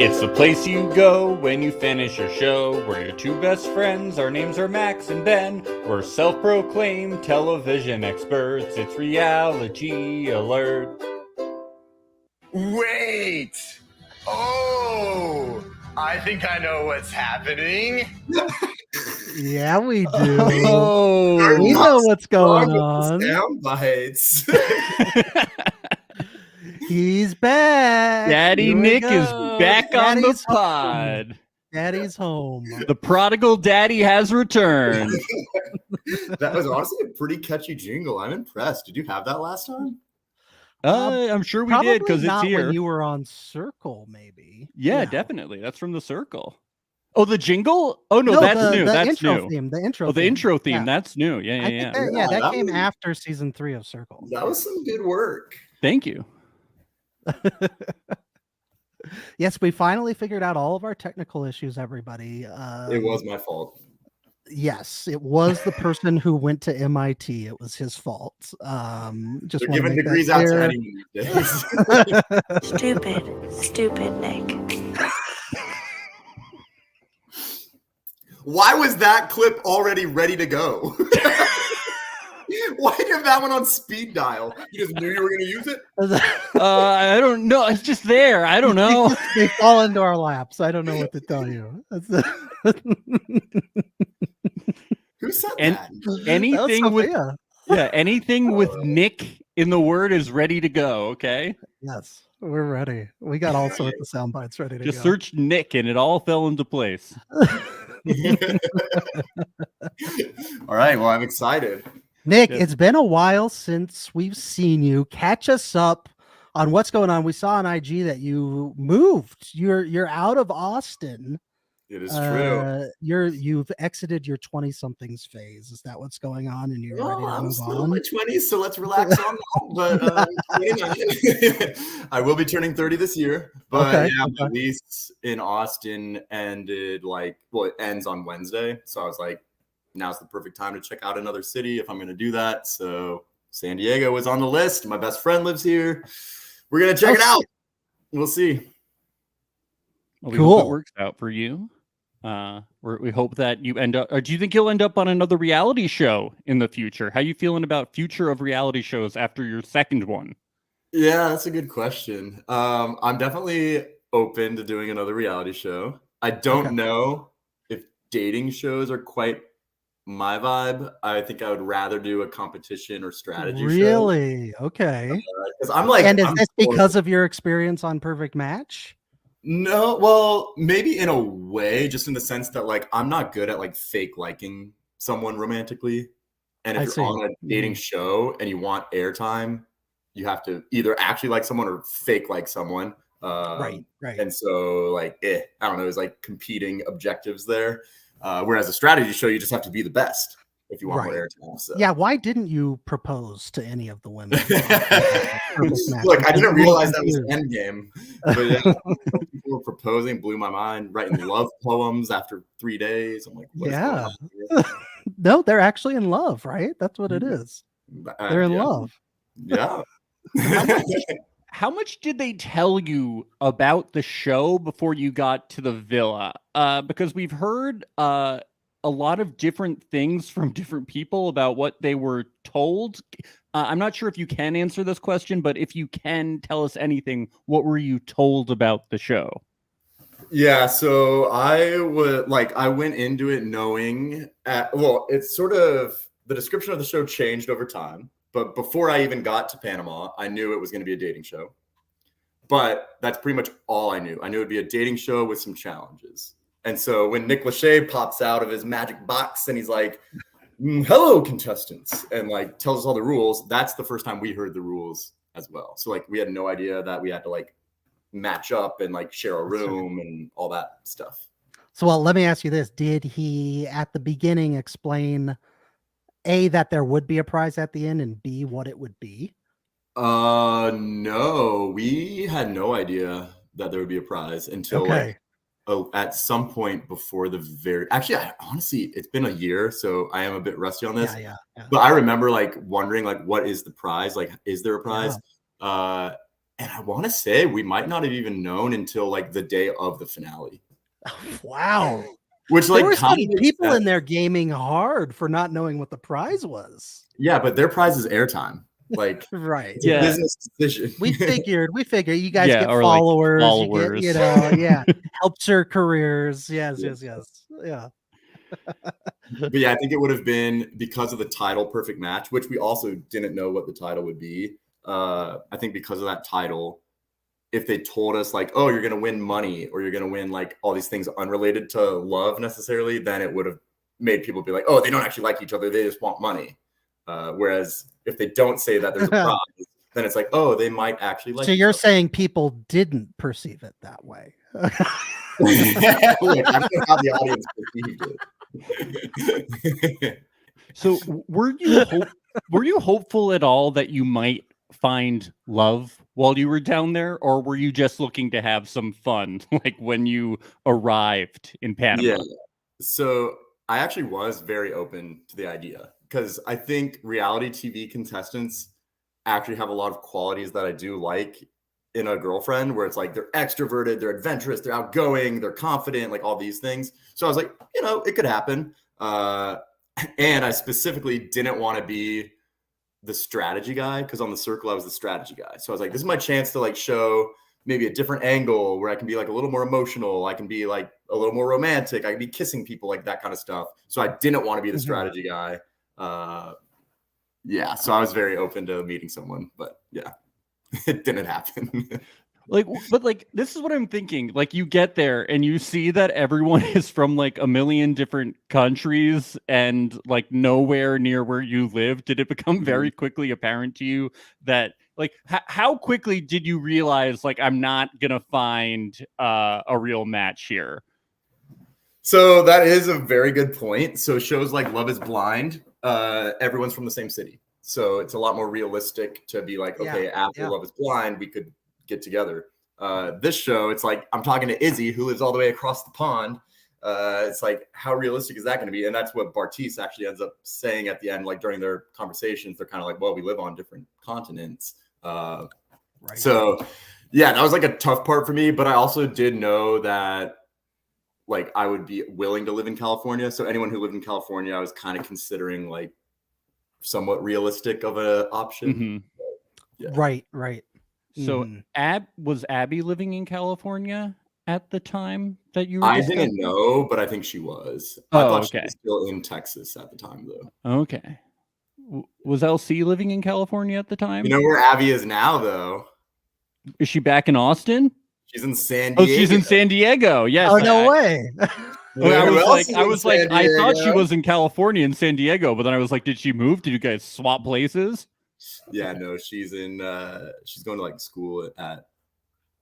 It's the place you go when you finish your show. We're your two best friends. Our names are Max and Ben. We're self-proclaimed television experts. It's Reality Alert. Wait! Oh! I think I know what's happening. Yeah, we do. Oh, we know what's going on. Sound bites. He's back. Daddy Here we Nick go. is back on the Daddy's pod. home. Daddy's home. The prodigal daddy has returned. That was honestly a pretty catchy jingle. I'm impressed. Did you have that last time? I'm sure we Probably did because it's not here. when you were on Circle, maybe. Yeah, definitely. That's from the Circle. Oh, the jingle? Oh no, that's new. The That's intro new. theme. The intro. Oh, the theme. intro theme. Yeah. That's new. Yeah. That came was, after season 3 of Circle. That was some good work. Thank you. Yes, we finally figured out all of our technical issues, everybody. It was my fault. Yes, it was the person who went to MIT. It was his fault. Just They're giving degrees out to anyone these days. Stupid Nick. Why was that clip already ready to go? Why do you have that one on speed dial? You just knew you were going to use it? I don't know. It's just there. I don't know. They fall into our laps. I don't know what to tell you. Who said that? Anything with anything with Nick in the word is ready to go. Okay. Yes, we're ready. We got all sorts of sound bites ready to just go. search Nick and it all fell into place. All right. Well, I'm excited. Nick, it's been a while since we've seen you. Catch us up on what's going on. We saw on IG that you moved. You're out of Austin. It is true. You've exited your 20-somethings phase. Is that what's going on? And you're ready to I'm move still on? in my 20s, so let's relax on that. But I will be turning 30 this year. But my lease in Austin ended it ends on Wednesday. So I was like, now's the perfect time to check out another city if I'm going to do that. So San Diego was on the list. My best friend lives here. We're going to check it out. We'll see. Well, we hope it works out for you. We hope that you end up, or do you think you'll end up on another reality show in the future? How you feeling about future of reality shows after your second one? Yeah, that's a good question. I'm definitely open to doing another reality show. I don't know if dating shows are quite my vibe. I think I would rather do a competition or strategy show. Really? Okay. Because I'm like, and is this because of your experience on Perfect Match? No, well, maybe in a way, just in the sense that I'm not good at fake liking someone romantically. And if you're on a dating show and you want airtime, you have to either actually like someone or fake like someone. Right. And so I don't know, there's competing objectives there. Whereas a strategy show, you just have to be the best if you want more airtime. So. Yeah, why didn't you propose to any of the women? Look, I didn't realize that was Endgame. But people were proposing, blew my mind, writing love poems after 3 days. I'm like, what is going on here? No, they're actually in love, right? That's what it is. They're in love. Yeah. How much did they tell you about the show before you got to the villa? Because we've heard a lot of different things from different people about what they were told. I'm not sure if you can answer this question, but if you can tell us anything, what were you told about the show? Yeah, so I went into it knowing, it's sort of, the description of the show changed over time. But before I even got to Panama, I knew it was going to be a dating show. But that's pretty much all I knew. I knew it'd be a dating show with some challenges. And so when Nick Lachey pops out of his magic box and he's like, hello, contestants, and tells us all the rules, that's the first time we heard the rules as well. So we had no idea that we had to match up and share a room and all that stuff. So, let me ask you this. Did he at the beginning explain A, that there would be a prize at the end, and B, what it would be? No, we had no idea that there would be a prize until at some point before actually, honestly, it's been a year, so I am a bit rusty on this. Yeah. But I remember wondering what is the prize? Is there a prize? Yeah. And I want to say we might not have even known until like the day of the finale. Wow. Which There like were kind some of makes people in sense. there gaming hard for not knowing what the prize was. Yeah, but their prize is airtime. Like Right. it's a Yeah. business decision. We figured you guys Yeah, get or, like, followers, you get, followers. yeah, helps your careers. Yes, Yeah. yes. Yeah. But yeah, I think it would have been because of the title Perfect Match, which we also didn't know what the title would be. I think because of that title, if they told us like, oh, you're going to win money or you're going to win like all these things unrelated to love necessarily, then it would have made people be like, oh, they don't actually like each other. They just want money. Whereas if they don't say that there's a prize, then it's like, oh, they might actually like So each you're other. saying people didn't perceive it that way. Look, I don't know how the audience perceived it. So were you hopeful at all that you might find love while you were down there, or were you just looking to have some fun, like when you arrived in Panama? Yeah. So I actually was very open to the idea because I think reality TV contestants actually have a lot of qualities that I do like in a girlfriend, where it's like they're extroverted, they're adventurous, they're outgoing, they're confident, like all these things. So I was like, it could happen. And I specifically didn't want to be the strategy guy, because on The Circle I was the strategy guy. So I was like, this is my chance to like show maybe a different angle where I can be like a little more emotional, I can be like a little more romantic, I can be kissing people, like that kind of stuff. So I didn't want to be the strategy guy. Yeah, so I was very open to meeting someone, but yeah, it didn't happen. But this is what I'm thinking. Like, you get there and you see that everyone is from like a million different countries and like nowhere near where you live. Did it become very quickly apparent to you that like how quickly did you realize like I'm not gonna find a real match here? So that is a very good point. So shows like Love is Blind, everyone's from the same city. So it's a lot more realistic to be like, okay, after Love is Blind, we could get together. This show, it's like I'm talking to Izzy, who lives all the way across the pond. It's like, how realistic is that going to be? And that's what Bartiz actually ends up saying at the end, like during their conversations. They're kind of like, well, we live on different continents. Right. So yeah, that was like a tough part for me, but I also did know that like I would be willing to live in California. So anyone who lived in California, I was kind of considering like somewhat realistic of an option. Mm-hmm. Yeah. Right. So was Abby living in California at the time that you were I discussing? didn't know, but I think she was. Oh, I thought okay. she was still in Texas at the time, though. Okay. Was LC living in California at the time? You know where Abby is now, though? Is she back in Austin? She's in San Diego. Oh, she's in San Diego. Yes. Oh, no way. I thought she was in California and San Diego, but then I was like, did she move? Did you guys swap places? Yeah, no, she's in she's going to like school at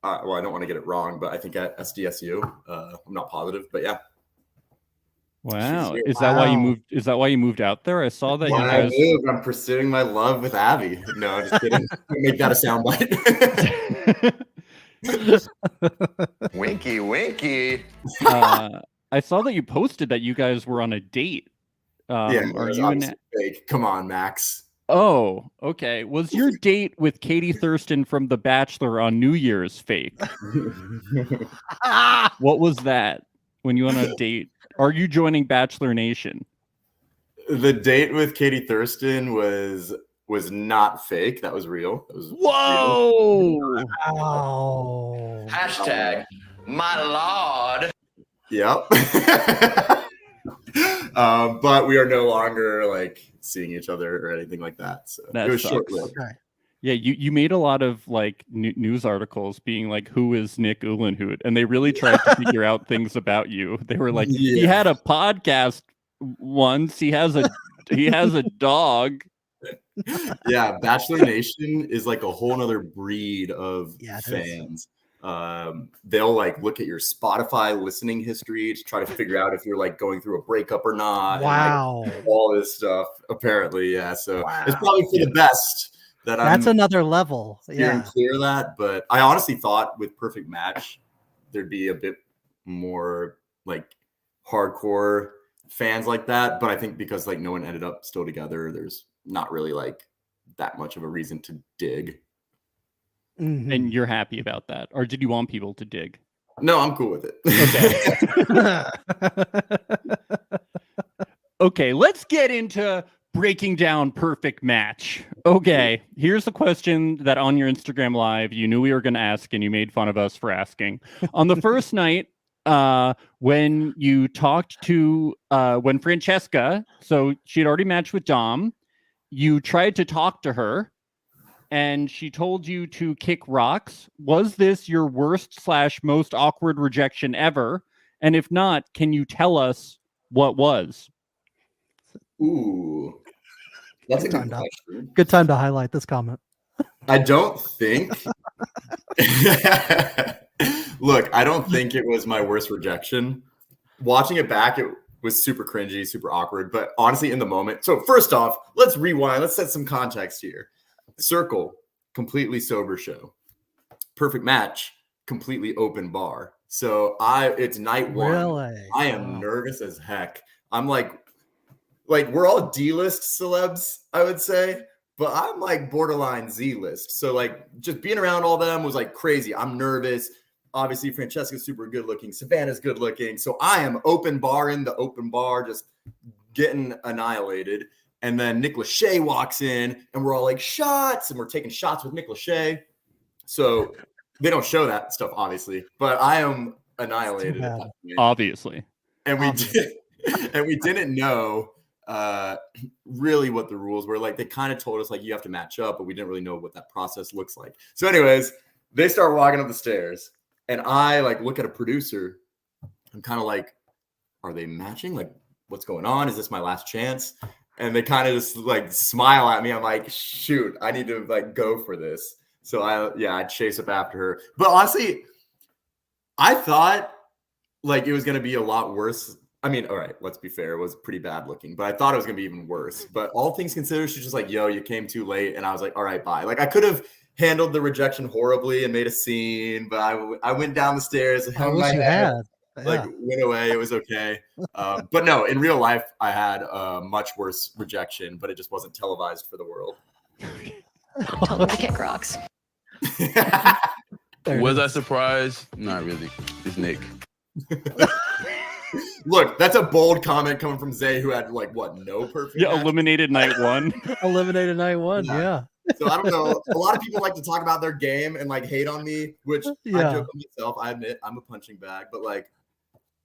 well, I don't want to get it wrong, but I think at SDSU. I'm not positive, but yeah. Wow. Is that why you moved? Is that why you moved out there? I saw that you guys... I'm pursuing my love with Abby. No, just kidding. Make that a soundbite. Winky, winky. I saw that you posted that you guys were on a date. Yeah, are you in that? Fake. Come on, Max. Oh, okay. Was your date with Katie Thurston from The Bachelor on New Year's fake? What was that when you went on a date? Are you joining Bachelor Nation? The date with Katie Thurston was not fake. That was real. That was Whoa! Real. Oh. Hashtag my lord. Yep. But we are no longer like seeing each other or anything like that. So that it was sucks. short-lived. Okay. Yeah, you made a lot of like news articles being like, "Who is Nick Uhlenhuth?" And they really tried to figure out things about you. They were like, "He had a podcast once. He has a dog." Yeah, Bachelor Nation is like a whole nother breed of fans. They'll like look at your Spotify listening history to try to figure out if you're like going through a breakup or not. Wow. And, like, all this stuff, apparently. Yeah. So it's probably for the best that that's another level. Steering clear of that. But I honestly thought with Perfect Match, there'd be a bit more like hardcore fans like that. But I think because like no one ended up still together, there's not really like that much of a reason to dig. Mhm. And you're happy about that, or did you want people to dig? No, I'm cool with it. Okay. Okay, let's get into breaking down Perfect Match. Okay, here's the question that on your Instagram Live you knew we were going to ask, and you made fun of us for asking. On the first night, when you talked to when Francesca, so she had already matched with Dom, you tried to talk to her, and she told you to kick rocks. Was this your worst / most awkward rejection ever? And if not, can you tell us what was? Ooh, that's a Good good time question. Good time to highlight this comment. I don't think. Look, I don't think it was my worst rejection. Watching it back, it was super cringy, super awkward. But honestly, in the moment. So, first off, let's rewind. Let's set some context here. Circle, completely sober show. Perfect Match, completely open bar. So, it's night one. Really? I am nervous as heck. I'm like we're all D-list celebs, I would say, but I'm like borderline Z-list. So like just being around all them was like crazy. I'm nervous. Obviously, Francesca's super good looking. Savannah's good looking. So I am open bar in the open bar, just getting annihilated. And then Nick Lachey walks in, and we're all like shots, and we're taking shots with Nick Lachey. So they don't show that stuff, obviously, but I am annihilated at that point. Obviously. And we didn't know really what the rules were. Like they kind of told us like you have to match up, but we didn't really know what that process looks like. So anyways, they start walking up the stairs, and I like look at a producer. I'm kind of like, are they matching? Like, what's going on? Is this my last chance? And they kind of just like smile at me. I'm like, shoot, I need to like go for this. So I chase up after her. But honestly, I thought like it was gonna be a lot worse. I mean, all right, let's be fair. It was pretty bad looking, but I thought it was going to be even worse. But all things considered, she's just like, yo, you came too late. And I was like, all right, bye. Like I could have handled the rejection horribly and made a scene, but I went down the stairs and hung my head, like went away. It was okay. But no, in real life, I had a much worse rejection, but it just wasn't televised for the world. Told him to kick rocks. Was I surprised? Not really. It's Nick. Look, that's a bold comment coming from Zay, who had like what, no perfect. Yeah, eliminated night one. Eliminated night one. Yeah. So I don't know. A lot of people like to talk about their game and like hate on me, which I joke on myself. I admit I'm a punching bag, but like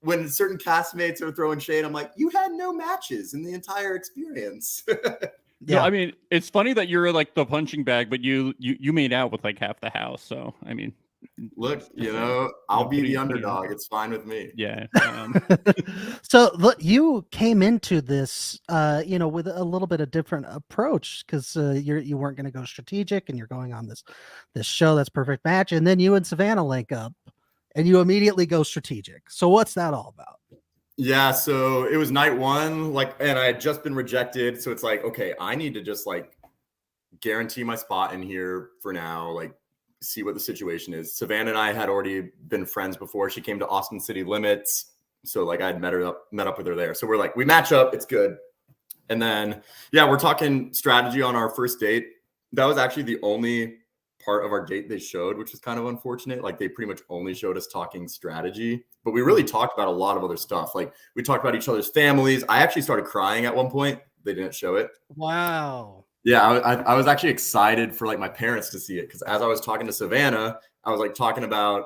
when certain castmates are throwing shade, I'm like, you had no matches in the entire experience. Yeah, no, I mean, it's funny that you're like the punching bag, but you made out with like half the house. So I mean. Look, I'll be the underdog. It's fine with me. Yeah. So look, you came into this, with a little bit of different approach because you weren't going to go strategic, and you're going on this show that's Perfect Match, and then you and Savannah link up, and you immediately go strategic. So what's that all about? Yeah, so it was night one, and I had just been rejected. So it's like, okay, I need to just like guarantee my spot in here for now, like see what the situation is. Savannah and I had already been friends before. She came to Austin City Limits. So like I'd met up with her there. So we're like, we match up, it's good. And then, yeah, we're talking strategy on our first date. That was actually the only part of our date they showed, which was kind of unfortunate. Like they pretty much only showed us talking strategy, but we really talked about a lot of other stuff. Like we talked about each other's families. I actually started crying at one point. They didn't show it. Wow. Yeah, I was actually excited for like my parents to see it, because as I was talking to Savannah, I was like talking about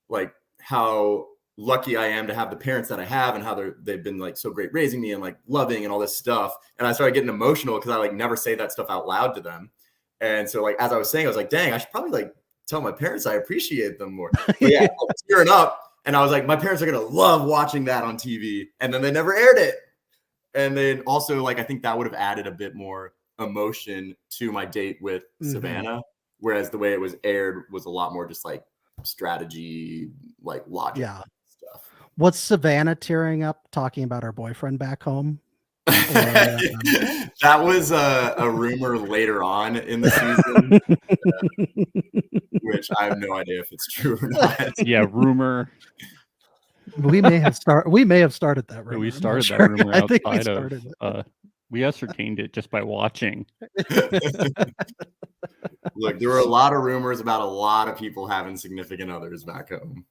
like how lucky I am to have the parents that I have, and how they've been like so great raising me and like loving and all this stuff. And I started getting emotional because I like never say that stuff out loud to them. And so like as I was saying, I was like, dang, I should probably like tell my parents I appreciate them more. But yeah, I was tearing up, and I was like, my parents are gonna love watching that on TV. And then they never aired it. And then also like I think that would have added a bit more emotion to my date with Savannah, whereas the way it was aired was a lot more just like strategy, like logic stuff. Was Savannah tearing up talking about her boyfriend back home? That was a rumor later on in the season, which I have no idea if it's true or not. Yeah, rumor. We may have started that rumor. We started that rumor outside of We ascertained it just by watching. Look, there were a lot of rumors about a lot of people having significant others back home.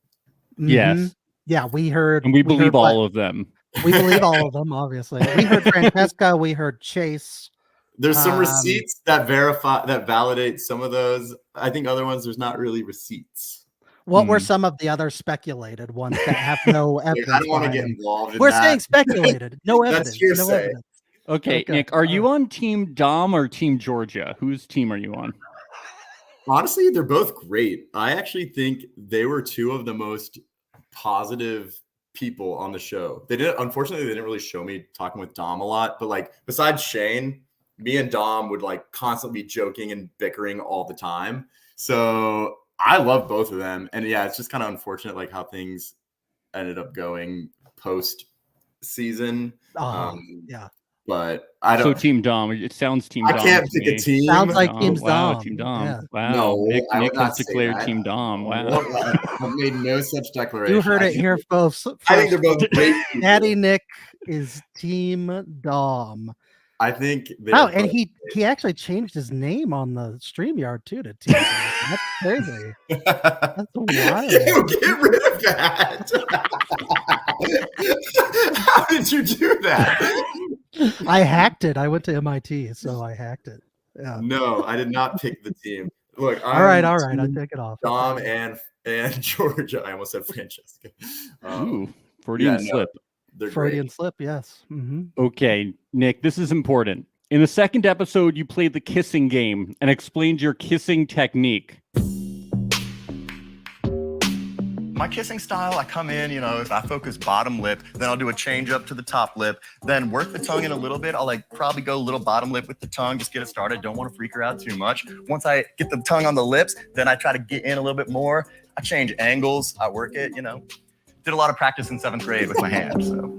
Yes. Yeah, we heard. And we believe what? all of them. We believe all of them, obviously. We heard Francesca. We heard Chase. There's some receipts that validate some of those. I think other ones, there's not really receipts. What were some of the other speculated ones that have no evidence? I don't want to get involved in We're that. saying speculated. No evidence. That's hearsay. No evidence. Okay, Nick, are you on Team Dom or Team Georgia? Whose team are you on? Honestly, they're both great. I actually think they were two of the most positive people on the show. Unfortunately, they didn't really show me talking with Dom a lot, but like besides Shane, me and Dom would like constantly be joking and bickering all the time. So I love both of them. And yeah, it's just kind of unfortunate like how things ended up going post season. Yeah. But I don't. So Team Dom. It sounds Team Dom. I can't pick a team. Sounds like Team Wow, Dom. Team Dom. Yeah. Wow. No, Nick has declared Team Dom. Wow. I've made no such declaration. You heard it here, folks. I think they're both great people. Daddy Nick is Team Dom. I think. And he actually changed his name on the StreamYard too to Team Dom. That's crazy. That's wild. Get rid of that. How did you do that? I hacked it. I went to MIT, so I hacked it. Yeah. No, I did not pick the team. Look, all right. I take it off. Dom and Georgia. I almost said Francesca. Ooh, Freudian slip. Freudian slip, yes. Mm-hmm. Okay, Nick, this is important. In the second episode, you played the kissing game and explained your kissing technique. My kissing style, I come in, if I focus bottom lip, then I'll do a change up to the top lip, then work the tongue in a little bit. I'll probably go a little bottom lip with the tongue, just get it started. Don't want to freak her out too much. Once I get the tongue on the lips, then I try to get in a little bit more. I change angles, I work it, Did a lot of practice in 7th grade with my hands, so.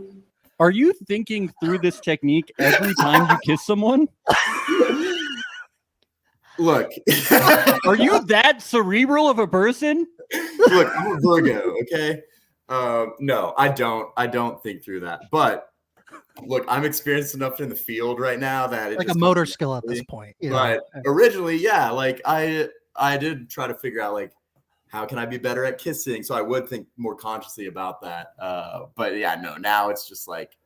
Are you thinking through this technique every time you kiss someone? Look. Are you that cerebral of a person? Look, I'm a Virgo, okay? No, I don't think through that. But look, I'm experienced enough in the field right now that it's like a motor skill at this point. But originally, yeah, like I did try to figure out like how can I be better at kissing? So I would think more consciously about that. But yeah, no, now it's just like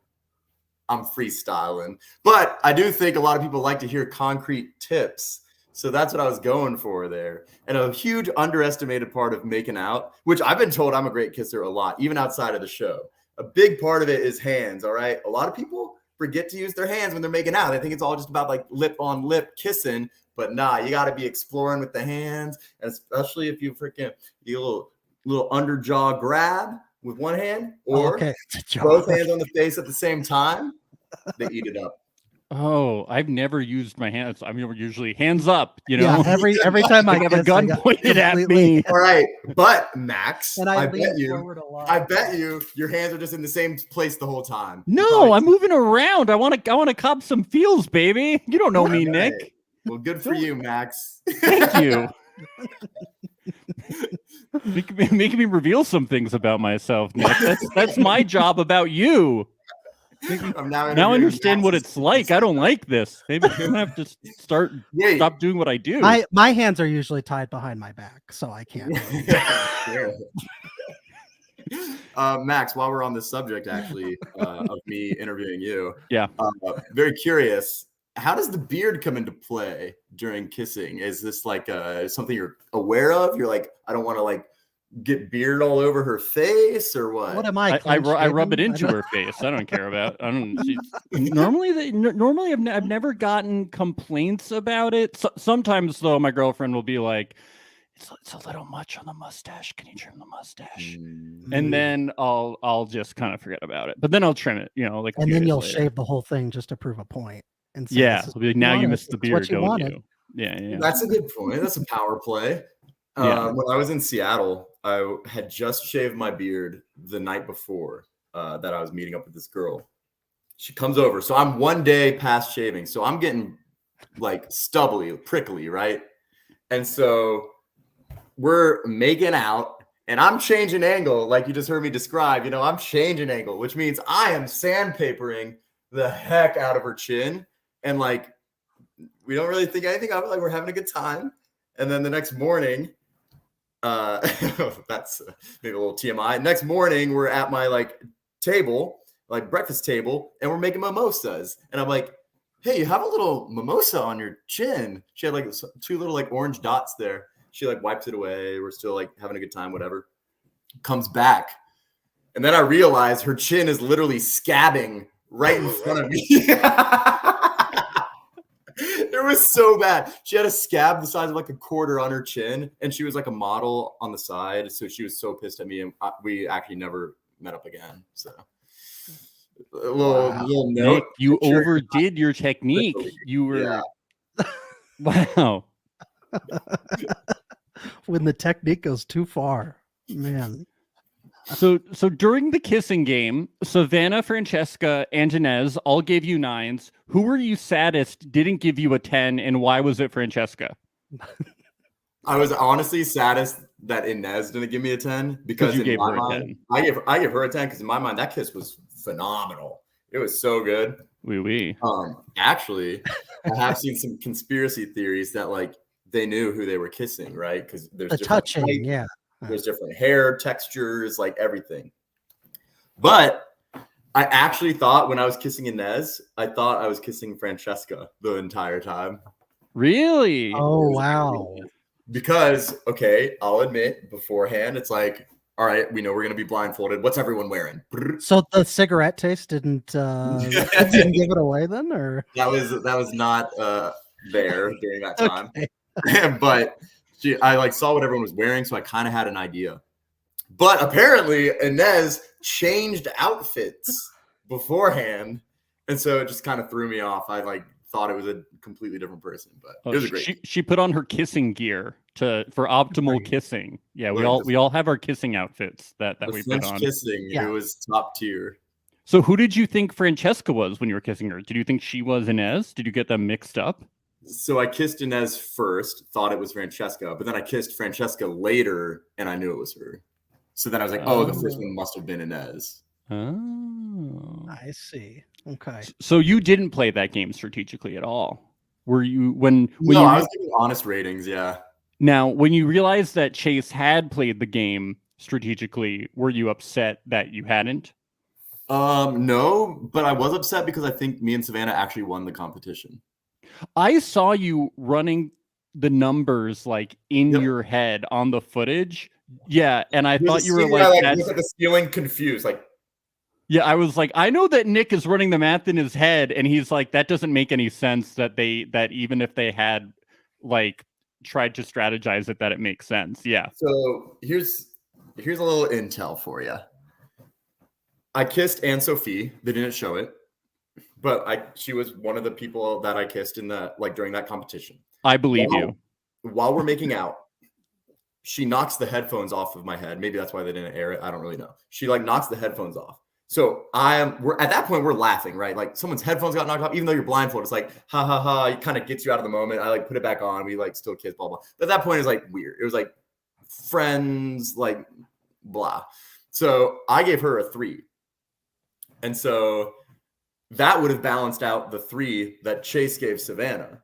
I'm freestyling. But I do think a lot of people like to hear concrete tips. So that's what I was going for there. And a huge underestimated part of making out, which I've been told I'm a great kisser a lot, even outside of the show. A big part of it is hands, all right? A lot of people forget to use their hands when they're making out. They think it's all just about like lip on lip kissing, but nah, you got to be exploring with the hands, and especially if you freaking do a little under jaw grab with one hand or both hands on the face at the same time, they eat it up. Oh, I've never used my hands. I'm usually hands up, Yeah, every time I have a gun pointed at me. All right, but Max, and I bet you your hands are just in the same place the whole time. No, I'm moving around. I want to cop some feels, baby. You don't know me, Nick. Well, good for you, Max. Thank you. Making me reveal some things about myself, Nick. That's my job about you. Now I understand what it's like. I don't like this. Maybe I'm gonna have to stop doing what I do. My hands are usually tied behind my back, so I can't. Max, while we're on this subject, actually, of me interviewing you, yeah, very curious. How does the beard come into play during kissing? Is this like something you're aware of? You're like, I don't want to like get beard all over her face, or what? What am I? I rub it into her face. I don't care about. I don't. Normally, I've never gotten complaints about it. Sometimes though, my girlfriend will be like, "It's a little much on the mustache. Can you trim the mustache?" And then I'll just kind of forget about it. But then I'll trim it. Like. And then you'll shave the whole thing just to prove a point. And say, yeah, be like, now you missed the beard, don't you? Yeah. That's a good point. That's a power play. When I was in Seattle, I had just shaved my beard the night before that I was meeting up with this girl. She comes over. So I'm one day past shaving. So I'm getting like stubbly, prickly, right? And so we're making out and I'm changing angle like you just heard me describe. I'm changing angle, which means I am sandpapering the heck out of her chin. And like, we don't really think anything of it. Like, we're having a good time. And then the next morning, that's maybe a little TMI. Next morning, we're at my like table, like breakfast table, and we're making mimosas. And I'm like, hey, you have a little mimosa on your chin. She had like 2 little like orange dots there. She like wipes it away. We're still like having a good time, whatever. Comes back. And then I realize her chin is literally scabbing right in front of me. It was so bad. She had a scab the size of like a quarter on her chin, and she was like a model on the side. So she was so pissed at me, and we actually never met up again. So a little note. Nick, you overdid your technique. You were wow. When the technique goes too far, man. So during the kissing game, Savannah, Francesca, and Inez all gave you 9s. Who were you saddest didn't give you a 10, and why was it Francesca? I was honestly saddest that Inez didn't give me a 10 because you in gave my her a mind, 10. I give her a 10 because in my mind that kiss was phenomenal. It was so good. Oui. Actually, I have seen some conspiracy theories that like they knew who they were kissing, right? Because there's The touching, height, yeah. there's different hair textures, like everything. But I actually thought when I was kissing Inez, I thought I was kissing Francesca the entire time. Really? Oh, wow. Because, okay, I'll admit beforehand, it's like, all right, we know we're going to be blindfolded. What's everyone wearing? So the cigarette taste didn't didn't give it away then, or That was not there during that time. Okay. But I like saw what everyone was wearing, so I kind of had an idea. But apparently Inez changed outfits beforehand, and so it just kind of threw me off. I like thought it was a completely different person, but it was a great. She put on her kissing gear for optimal kissing. Yeah, we all have our kissing outfits that we put on. Kissing, Yeah. It was top tier. So who did you think Francesca was when you were kissing her? Did you think she was Inez? Did you get them mixed up? So I kissed Inez first, thought it was Francesca, but then I kissed Francesca later, and I knew it was her. So then I was like, oh, the first one must have been Inez. Oh, I see. Okay. so you didn't play that game strategically at all. Were you when No, you I was giving honest ratings, yeah. now when you realized that Chase had played the game strategically, were you upset that you hadn't? No, but I was upset because I think me and Savannah actually won the competition. I saw you running the numbers like in Yep. your head on the footage. Yeah, and I There's thought a you were scene where I, like, look at the ceiling confused, like yeah, I was like, I know that Nick is running the math in his head, and he's like, that doesn't make any sense that even if they had like tried to strategize it, that it makes sense. Yeah. So here's a little intel for you. I kissed Anne Sophie. They didn't show it, but she was one of the people that I kissed in the like during that competition. I believe you. While we're making out, she knocks the headphones off of my head. Maybe that's why they didn't air it. I don't really know. She like knocks the headphones off. So we're at that point, we're laughing, right? Like someone's headphones got knocked off, even though you're blindfolded. It's like, ha ha ha. It kind of gets you out of the moment. I like put it back on. We like still kiss, blah, blah. But at that point, it's like weird. It was like friends, like blah. So I gave her a 3. And so that would have balanced out the 3 that Chase gave Savannah.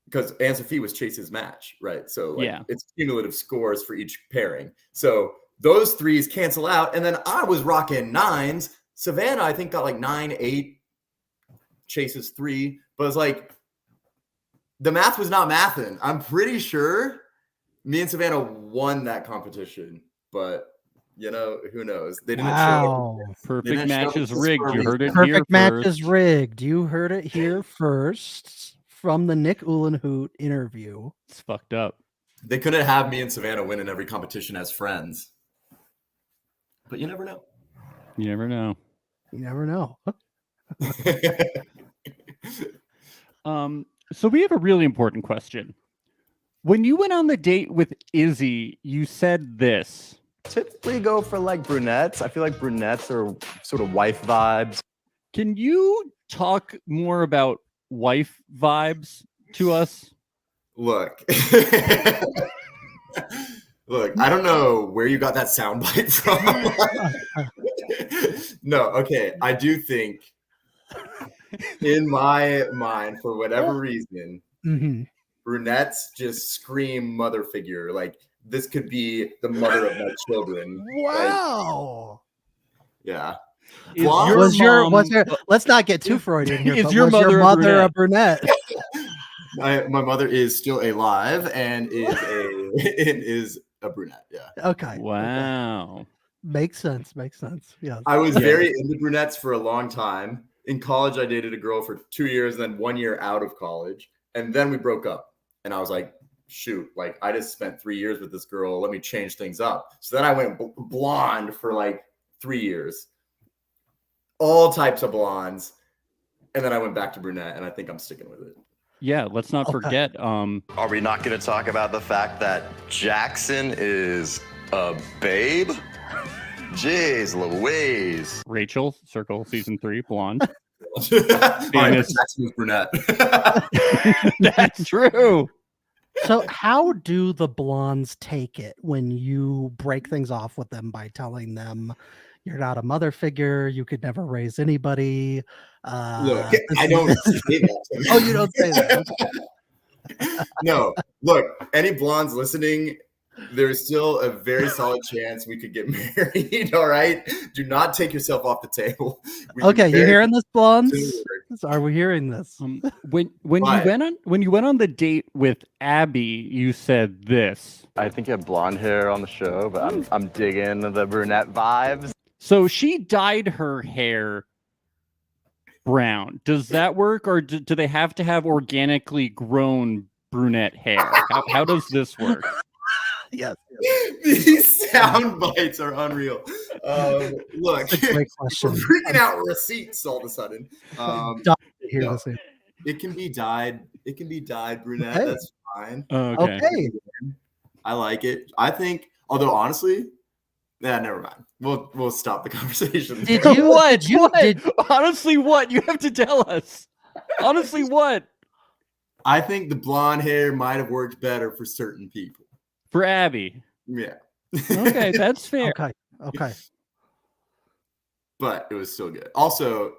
Because Anne Sophie was Chase's match, right? So like, Yeah. it's cumulative scores for each pairing. So those 3s cancel out. And then I was rocking 9s. Savannah, I think, got like 9, 8. Chase's 3. But it's like, the math was not mathing. I'm pretty sure me and Savannah won that competition. But, you know, who knows? They didn't show it. Perfect match is rigged. You heard it Perfect here match first. is rigged. You heard it here first from the Nick Uhlenhuth interview. It's fucked up. They couldn't have me and Savannah win in every competition as friends. But you never know. You never know. You never know. So we have a really important question. When you went on the date with Izzy, you said this. Typically go for like brunettes. I feel like brunettes are sort of wife vibes. Can you talk more about wife vibes to us? Look. Look, I don't know where you got that soundbite from. No, okay. I do think in my mind, for whatever reason, Mhm. brunettes just scream mother figure. Like this could be the mother of my children. Like, Wow. yeah. Is Blonde- your Was mom your let's not get too Freudian here, Is but your was your mother a mother a brunette? my mother is still alive and is a brunette. Yeah. Okay. Okay. Wow. Makes sense. Makes sense. Yes. I was Yeah. very into brunettes for a long time. In college, I dated a girl for 2 years, then 1 year out of college, and then we broke up. And I was like, shoot, like I just spent 3 years with this girl. Let me change things up. So then I went blonde for like 3 years, all types of blondes, and then I went back to brunette, and I think I'm sticking with it. Yeah, let's not Okay. forget. Are we not going to talk about the fact that Jackson is a babe? Jeez Louise. Rachel, Circle Season 3, blonde. All right, Famous. Jackson was brunette. That's true. So how do the blondes take it when you break things off with them by telling them you're not a mother figure, you could never raise anybody? Look, This I is- don't say that. Oh, you don't say that. No, look, any blondes listening, there's still a very solid chance we could get married. All right, do not take yourself off the table. We can Okay, you very hearing this, blondes? soon work. Are we hearing this? When But- you went on the date with Abby, you said this. I think you had blonde hair on the show, but I'm digging the brunette vibes. So she dyed her hair brown. Does that work, or do they have to have organically grown brunette hair? How does this work? Yes. These sound bites are unreal. Look, That's a great we're question. freaking out receipts all of a sudden. Hear no. this. It can be dyed. It can be dyed brunette. Okay. That's fine. Okay. Okay. I like it. I think, although honestly, never mind. We'll stop the conversation. Did there. you- What? did you- What? did- Honestly, what? You have to tell us. Honestly, what? I think the blonde hair might have worked better for certain people. For Abby. Yeah. Okay, that's fair. Okay. Okay. But it was still good. Also,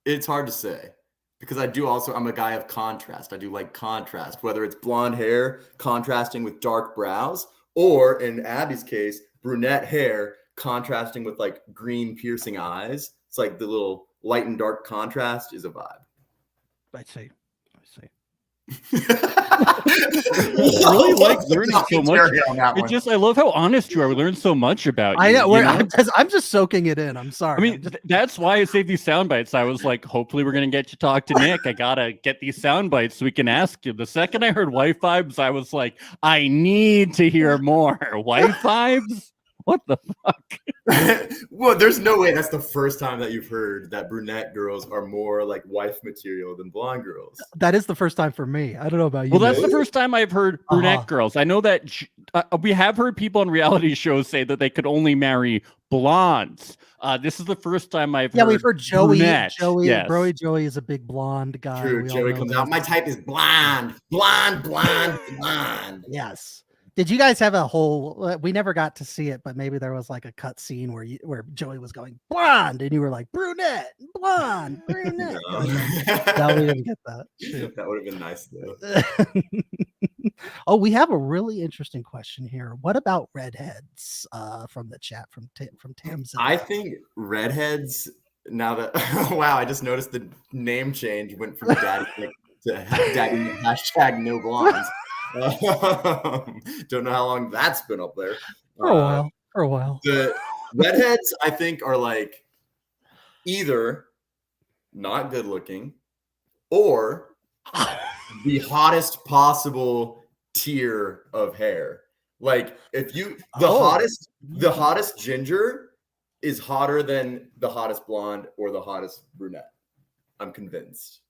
it's hard to say because I'm a guy of contrast. I do like contrast, whether it's blonde hair contrasting with dark brows, or in Abby's case, brunette hair contrasting with like green piercing eyes. It's like the little light and dark contrast is a vibe. I see. I really like learning so much. On that one. I love how honest you are. We learned so much about you. I know. you know? I'm just soaking it in. I'm sorry. I mean, I'm just- that's why I saved these sound bites. I was like, hopefully, we're gonna get you to talk to Nick. I gotta get these sound bites so we can ask you. The second I heard wife vibes, I was like, I need to hear more. Wife vibes? What the fuck? Well, there's no way that's the first time that you've heard that brunette girls are more like wife material than blonde girls. that is the first time for me. I don't know about you. Well, that's Nick. the first time I've heard brunette Uh-huh. girls. I know that we have heard people on reality shows say that they could only marry blondes. This is the first time I've heard. We've heard Joey. brunette. Yes. Joey is a big blonde guy. True, We all Joey know comes that. out. My type is blonde. Yes. Did you guys have a whole? We never got to see it, but maybe there was like a cut scene where Joey was going blonde, and you were like brunette, blonde, brunette. No. No, we didn't get that. Shoot. That would have been nice though. Oh, we have a really interesting question here. What about redheads? From the chat from Tamsin. I think redheads. Now that wow, I just noticed the name change went from daddy to daddy hashtag no blondes. Don't know how long that's been up there. For a while. For a while. The redheads, I think, are like either not good looking or the hottest possible tier of hair. Like if you the hottest ginger is hotter than the hottest blonde or the hottest brunette. I'm convinced.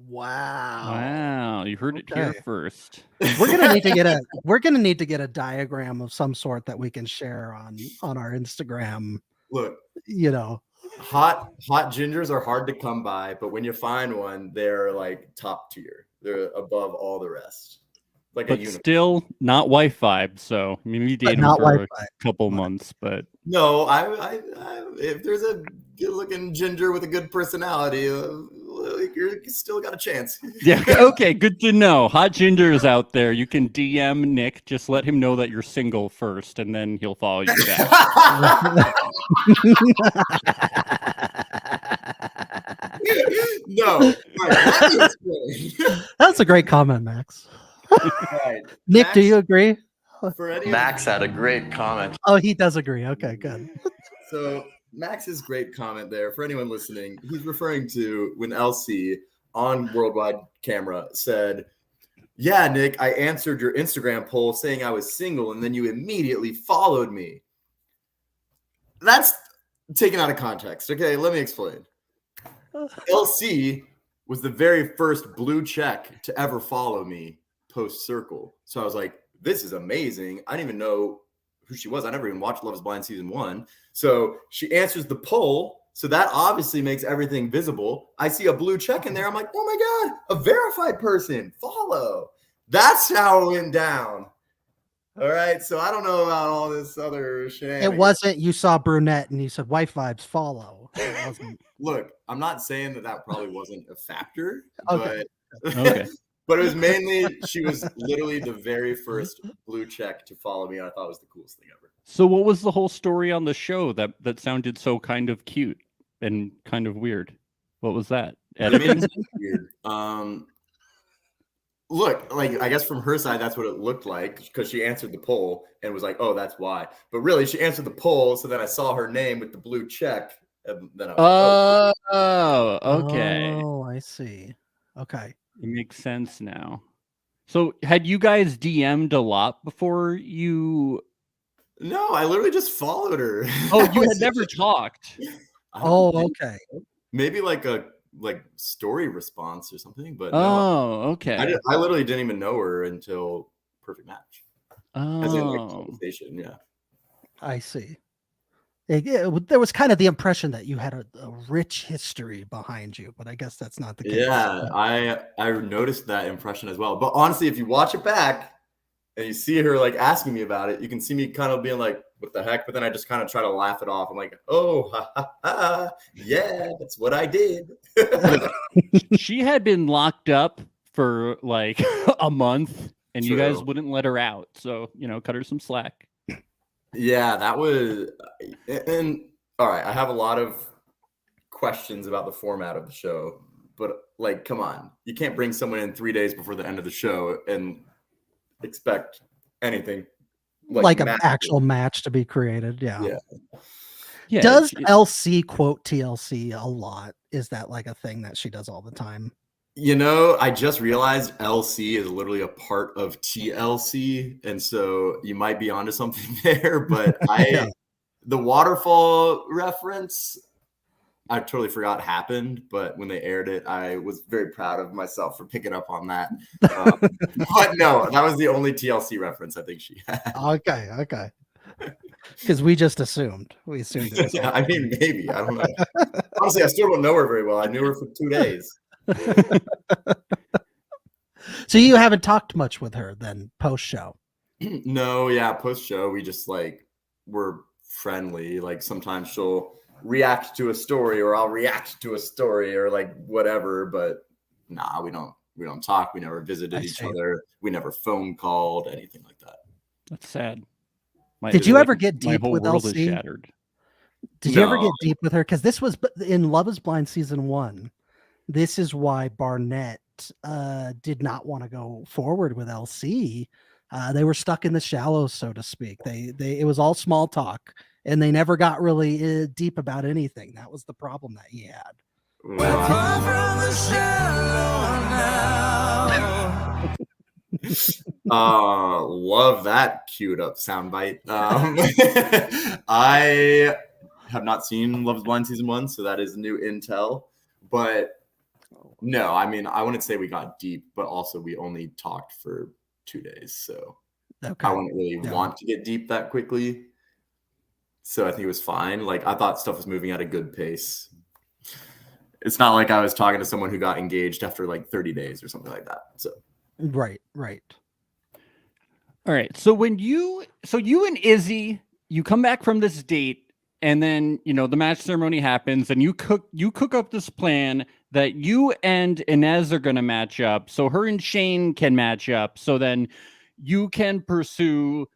Wow. Wow, you heard it here Okay. first. We're gonna need to get a diagram of some sort that we can share on our Instagram. Look, You know. hot gingers are hard to come by, but when you find one, they're like top tier. They're above all the rest. like but a unicorn. still not wife vibe. So maybe date him not for a Wi-Fi. couple months, but No, I if there's a good-looking ginger with a good personality, you still got a chance. yeah, okay, good to know. Hot gingers out there, you can DM Nick. Just let him know that you're single first, and then he'll follow you back. No, all right, let me explain. That's a great comment, Max. All right, Nick, do Max, you agree? for any of- Max had a great comment. Oh, he does agree. Okay, good. So Max's great comment there for anyone listening, he's referring to when LC on Worldwide Camera said, "Yeah, Nick, I answered your Instagram poll saying I was single, and then you immediately followed me." That's taken out of context. Okay, let me explain. LC was the very first blue check to ever follow me post Circle. So I was like, this is amazing. I didn't even know who she was. I never even watched Love is Blind season 1. So she answers the poll. So that obviously makes everything visible. I see a blue check in there. I'm like, oh my God, a verified person. Follow. That's how it went down. All right. So I don't know about all this other shenanigans. It wasn't you saw brunette and you said wife vibes follow. It wasn't. Look, I'm not saying that probably wasn't a factor, Okay. but Okay. but it was mainly she was literally the very first blue check to follow me, and I thought it was the coolest thing ever. So, what was the whole story on the show that sounded so kind of cute and kind of weird? What was that? I mean, Editing? it's weird. Look, like I guess from her side, that's what it looked like because she answered the poll and was like, "Oh, that's why." But really, she answered the poll, so then I saw her name with the blue check, and then I was like, Oh, okay. Oh, I see. Okay. It makes sense now. So, had you guys DM'd a lot before you? "No, I literally just followed her." Oh, That you was had never it. talked. I don't Oh, think okay. so. Maybe like a story response or something, but no, Oh, okay. I literally didn't even know her until Perfect Match. As in like Oh, conversation, yeah. I see. There was kind of the impression that you had a rich history behind you, but I guess that's not the case. Yeah, I noticed that impression as well. But honestly, if you watch it back and you see her like asking me about it, you can see me kind of being like, "What the heck?" But then I just kind of try to laugh it off. I'm like, "Oh, ha, ha, ha. Yeah, that's what I did." she had been locked up for like a month, and you guys True. wouldn't let her out. So, cut her some slack. Yeah, that was, and all right, I have a lot of questions about the format of the show, but like, come on, you can't bring someone in 3 days before the end of the show and expect anything Like an massive. actual match to be created. Yeah. Yeah. Yeah. Does LC quote TLC a lot? Is that like a thing that she does all the time? I just realized LC is literally a part of TLC, and so you might be onto something there. But Yeah. the waterfall reference, I totally forgot happened. But when they aired it, I was very proud of myself for picking up on that. But no, that was the only TLC reference I think she had. Okay. Because we just assumed. We assumed it was all I mean, maybe. I don't know. Honestly, I still don't know her very well. I knew her for 2 days. So you haven't talked much with her then post show. No, yeah, post show we just we're friendly. Like sometimes she'll react to a story or I'll react to a story or like whatever, but nah, we don't talk. We never visited each other. We never phone called, anything like that. That's sad. Did you ever get deep my whole with world LC? is shattered. Did you ever No. get deep with her? Because this was in Love is Blind season 1. This is why Barnett did not want to go forward with LC. They were stuck in the shallows, so to speak. It was all small talk, and they never got really deep about anything. That was the problem that he had. Love that queued up soundbite. I have not seen Love is Blind season 1, so that is new intel. But no, I mean, I wouldn't say we got deep, but also we only talked for 2 days, so Okay. I wouldn't really want to get deep that quickly. So I think it was fine. Like I thought stuff was moving at a good pace. It's not like I was talking to someone who got engaged after like 30 days or something like that. So Right. All right. So you and Izzy, you come back from this date, and then the match ceremony happens, and you cook up this plan that you and Inez are going to match up, so her and Shane can match up, so then you can pursue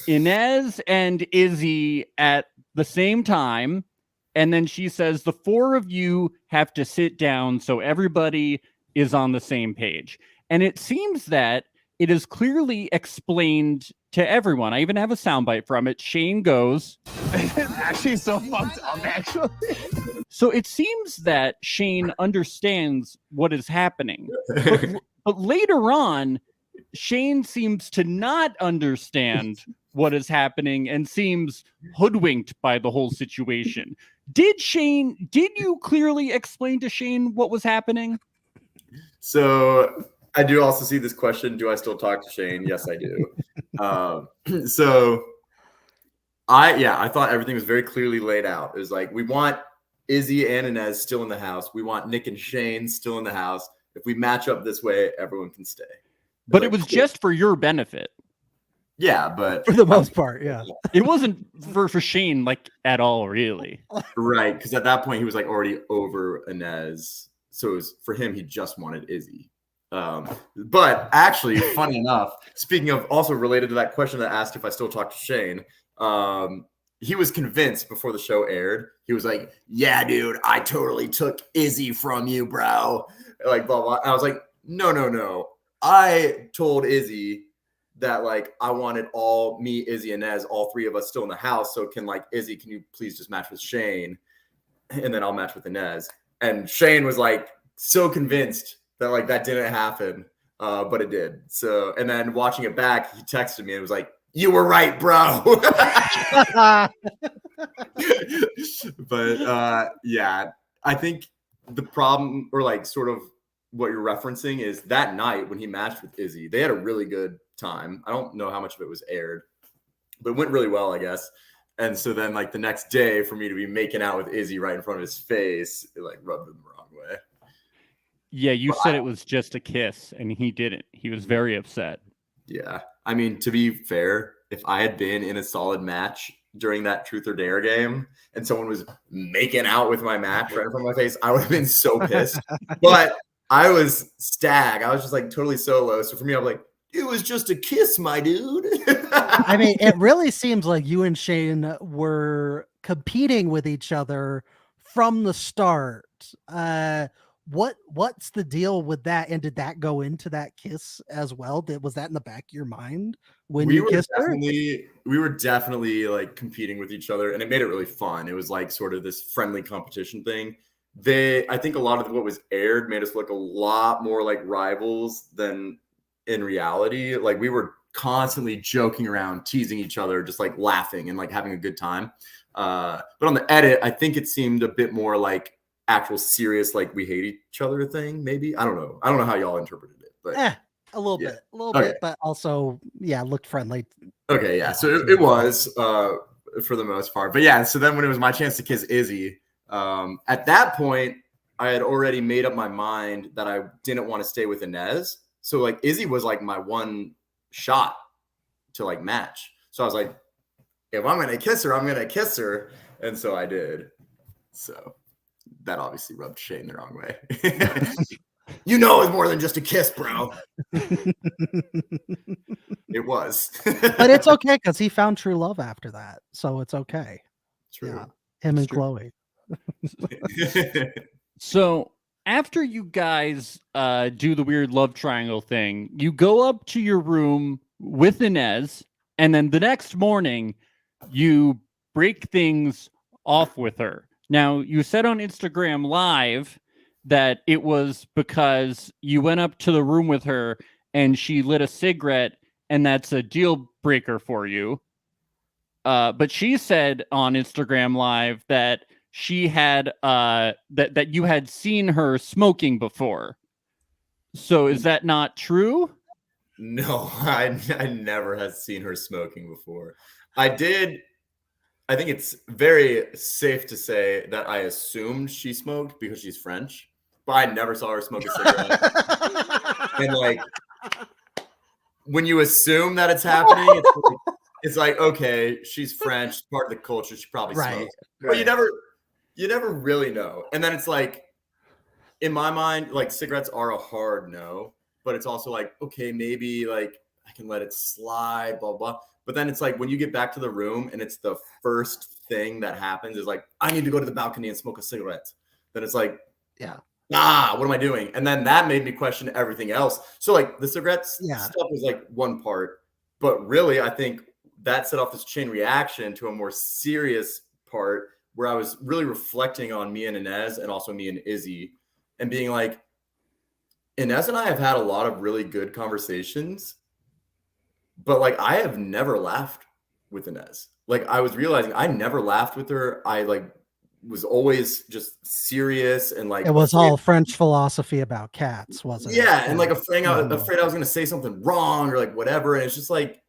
Inez and Izzy at the same time. And then she says the four of you have to sit down so everybody is on the same page. And it seems that it is clearly explained to everyone. I even have a soundbite from it. Shane goes, It's actually so fucked up, actually. so it seems that Shane understands what is happening. But later on, Shane seems to not understand what is happening and seems hoodwinked by the whole situation. Did you clearly explain to Shane what was happening? So I do also see this question. Do I still talk to Shane? Yes, I do. So I thought everything was very clearly laid out. It was like, we want Izzy and Inez still in the house. We want Nick and Shane still in the house. If we match up this way, everyone can stay. But it was just for your benefit. Yeah, but For the most part, yeah. It wasn't for Shane at all, really. Right, because at that point he was already over Inez. So it was, for him, he just wanted Izzy. But actually, funny enough, speaking of also related to that question that asked if I still talk to Shane, he was convinced before the show aired. He was like, "Yeah, dude, I totally took Izzy from you, bro." Blah blah. I was like, "No. I told Izzy that I wanted me, Izzy, and Inez, all three of us still in the house. So can Izzy, can you please just match with Shane, and then I'll match with Inez." And Shane was so convinced that that didn't happen, but it did. So, and then watching it back, he texted me and was like, "You were right, bro." But yeah, I think the problem, or sort of what you're referencing, is that night when he matched with Izzy, they had a really good time. I don't know how much of it was aired, but it went really well, I guess. And so then the next day, for me to be making out with Izzy right in front of his face, it rubbed him the wrong way. Yeah, you said it was just a kiss, and he didn't. He was very upset. Yeah. I mean, to be fair, if I had been in a solid match during that truth or dare game and someone was making out with my match right in front of my face, I would have been so pissed. But I was stag. I was just totally solo. So for me, I'm like, it was just a kiss, my dude. I mean, it really seems like you and Shane were competing with each other from the start. What's the deal with that? And did that go into that kiss as well? Was that in the back of your mind when you kissed her? We were definitely competing with each other, and it made it really fun. It was sort of this friendly competition thing. I think a lot of what was aired made us look a lot more like rivals than in reality. We were constantly joking around, teasing each other, just laughing and having a good time. But on the edit, I think it seemed a bit more actual serious, we hate each other thing. Maybe, I don't know how y'all interpreted it, but a little bit, but also looked friendly. Okay, yeah. So it was for the most part, but yeah. So then when it was my chance to kiss Izzy, at that point, I had already made up my mind that I didn't want to stay with Inez. So Izzy was my one shot to like So I was like, if I'm gonna kiss her, I'm gonna kiss her, and so I did. So that obviously rubbed Shane the wrong way. You know, it's more than just a kiss, bro. It was, but it's okay because he found true love after that, so it's okay. True. Yeah, him and True. Chloe. So after you guys do the weird love triangle thing, you go up to your room with Inez, and then the next morning you break things off with her. Now, you said on Instagram Live that it was because you went up to the room with her and she lit a cigarette, and that's a deal breaker for you. But she said on Instagram Live that she had that you had seen her smoking before. So is that not true? No, I never had seen her smoking before. I did. I think it's very safe to say that I assumed she smoked because she's French, but I never saw her smoke a cigarette. And when you assume that it's happening, it's like okay, she's French, part of the culture, she probably smokes, but you never really know. And then it's like, in my mind, like cigarettes are a hard no, but it's also like okay, maybe like I can let it slide, blah blah. But then it's like when you get back to the room and it's the first thing that happens is like I need to go to the balcony and smoke a cigarette. Then it's like what am I doing? And then that made me question everything else. So like the cigarettes stuff was like one part, but really I think that set off this chain reaction to a more serious part where I was really reflecting on me and Inez and also me and Izzy and being like, Inez and I have had a lot of really good conversations, but like I have never laughed with Inez. Like I was realizing I never laughed with her. I like was always just serious and like it was all French philosophy about cats, wasn't it? Yeah, and like afraid I was going to say something wrong or like whatever. And it's just like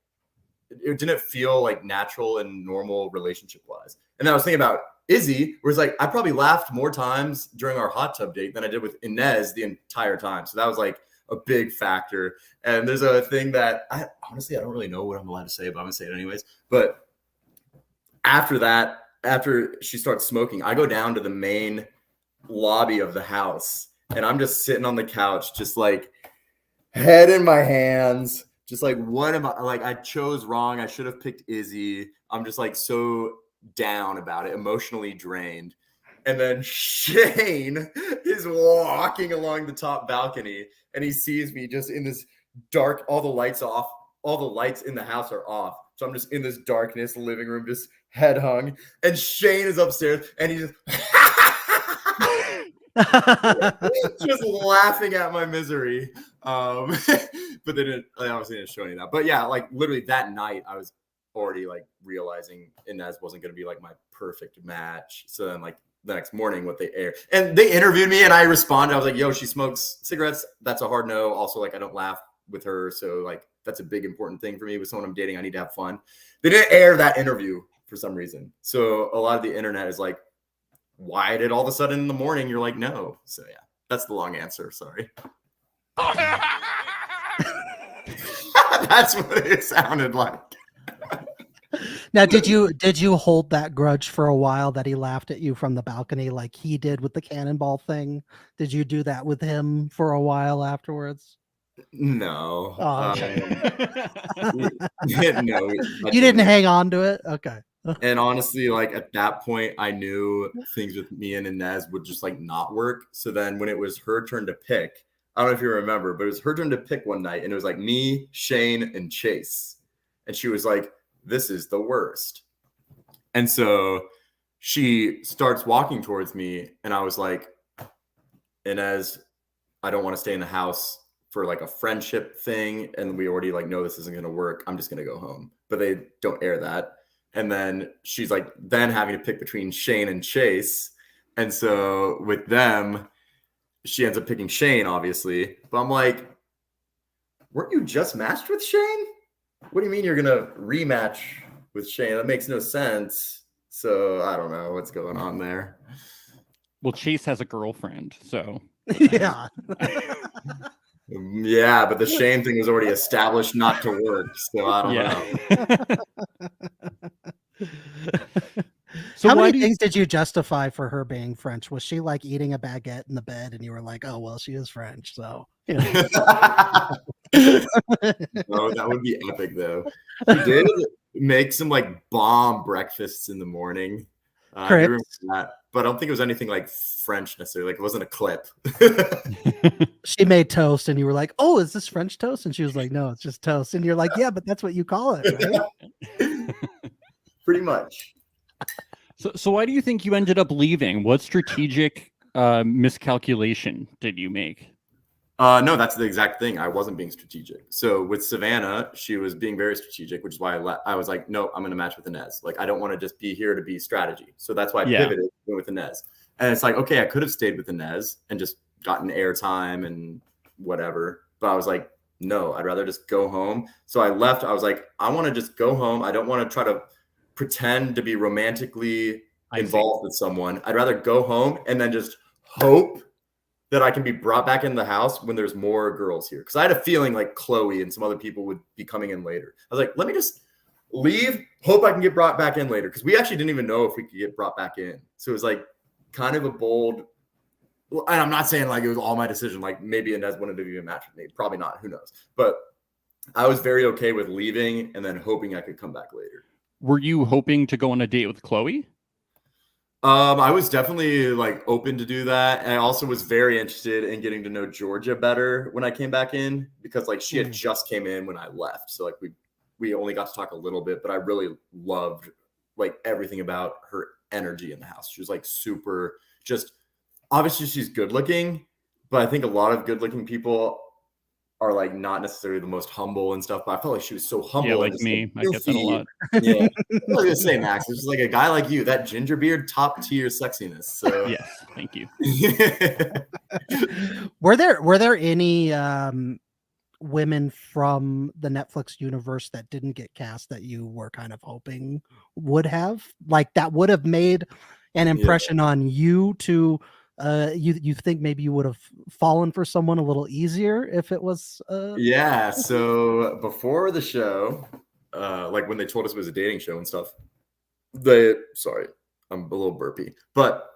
it didn't feel like natural and normal relationship wise. And then I was thinking about Izzy, where it's like I probably laughed more times during our hot tub date than I did with Inez the entire time. So that was like a big factor. And there's a thing that I don't really know what I'm allowed to say, but I'm gonna say it anyways. But after that, after she starts smoking, I go down to the main lobby of the house and I'm just sitting on the couch, just like head in my hands, just like what am I like? I chose wrong. I should have picked Izzy. I'm just like so down about it, emotionally drained. And then Shane is walking along the top balcony and he sees me just in this dark, all the lights off, all the lights in the house are off. So I'm just in this darkness, living room, just head hung. And Shane is upstairs and he's just laughing at my misery. But they obviously didn't show any of that. But yeah, like literally that night I was already like realizing Inez wasn't going to be like my perfect match. So then like the next morning what they aired and they interviewed me and I responded. I was like, yo, she smokes cigarettes. That's a hard no. Also, like I don't laugh with her. So like that's a big important thing for me with someone I'm dating. I need to have fun. They didn't air that interview for some reason. So a lot of the internet is like, why did all of a sudden in the morning you're like, no? So yeah, that's the long answer. Sorry. That's what it sounded like. Now, did you hold that grudge for a while that he laughed at you from the balcony like he did with the cannonball thing? Did you do that with him for a while afterwards? No. Oh, okay. No. You didn't hang on to it? Okay. And honestly, like at that point, I knew things with me and Inez would just like not work. So then when it was her turn to pick, I don't know if you remember, but it was her turn to pick one night and it was like me, Shane, and Chase. And she was like, this is the worst. And so she starts walking towards me and I was like, Inez, I don't want to stay in the house for like a friendship thing. And we already like know this isn't going to work. I'm just going to go home. But they don't air that. And then she's like then having to pick between Shane and Chase. And so with them, she ends up picking Shane, obviously. But I'm like, weren't you just matched with Shane? What do you mean you're going to rematch with Shane? That makes no sense. So I don't know what's going on there. Well, Chase has a girlfriend, so. Yeah. Yeah, but the Shane thing was already established not to work. So I don't know. So how many things did you justify for her being French? Was she like eating a baguette in the bed and you were like, oh, well, she is French. So, you know. No, that would be epic though. She did make some like bomb breakfasts in the morning. I remember that, but I don't think it was anything like French necessarily. Like it wasn't a clip. She made toast and you were like, oh, is this French toast? And she was like, no, it's just toast. And you're like, yeah, but that's what you call it, right? Pretty much. So why do you think you ended up leaving? What strategic miscalculation did you make? No, that's the exact thing. I wasn't being strategic. So with Savannah, she was being very strategic, which is why I was like, no, I'm going to match with Inez. Like, I don't want to just be here to be strategy. So that's why I pivoted with Inez. And it's like, okay, I could have stayed with Inez and just gotten airtime and whatever. But I was like, no, I'd rather just go home. So I left. I was like, I want to just go home. I don't want to try to pretend to be romantically involved with someone. I'd rather go home and then just hope that I can be brought back in the house when there's more girls here. Because I had a feeling like Chloe and some other people would be coming in later. I was like, let me just leave, hope I can get brought back in later. Because we actually didn't even know if we could get brought back in. So it was like kind of a bold, and I'm not saying like it was all my decision. Like maybe Inez wouldn't have even matched with me. Probably not. Who knows? But I was very okay with leaving and then hoping I could come back later. Were you hoping to go on a date with Chloe? I was definitely like open to do that. And I also was very interested in getting to know Georgia better when I came back in, because like she had just came in when I left. So like we only got to talk a little bit, but I really loved like everything about her energy in the house. She was like super, just obviously she's good looking, but I think a lot of good looking people are like not necessarily the most humble and stuff, but I felt like she was so humble. Yeah, and like just, me. I get that a lot. Yeah. I was gonna say, Max, it's just like a guy like you, that ginger beard, top tier sexiness. So Yes, thank you. Were there any women from the Netflix universe that didn't get cast that you were kind of hoping would have, like, that would have made an impression on you to you think maybe you would have fallen for someone a little easier if it was Yeah, so before the show, like when they told us it was a dating show and stuff, sorry, I'm a little burpy, but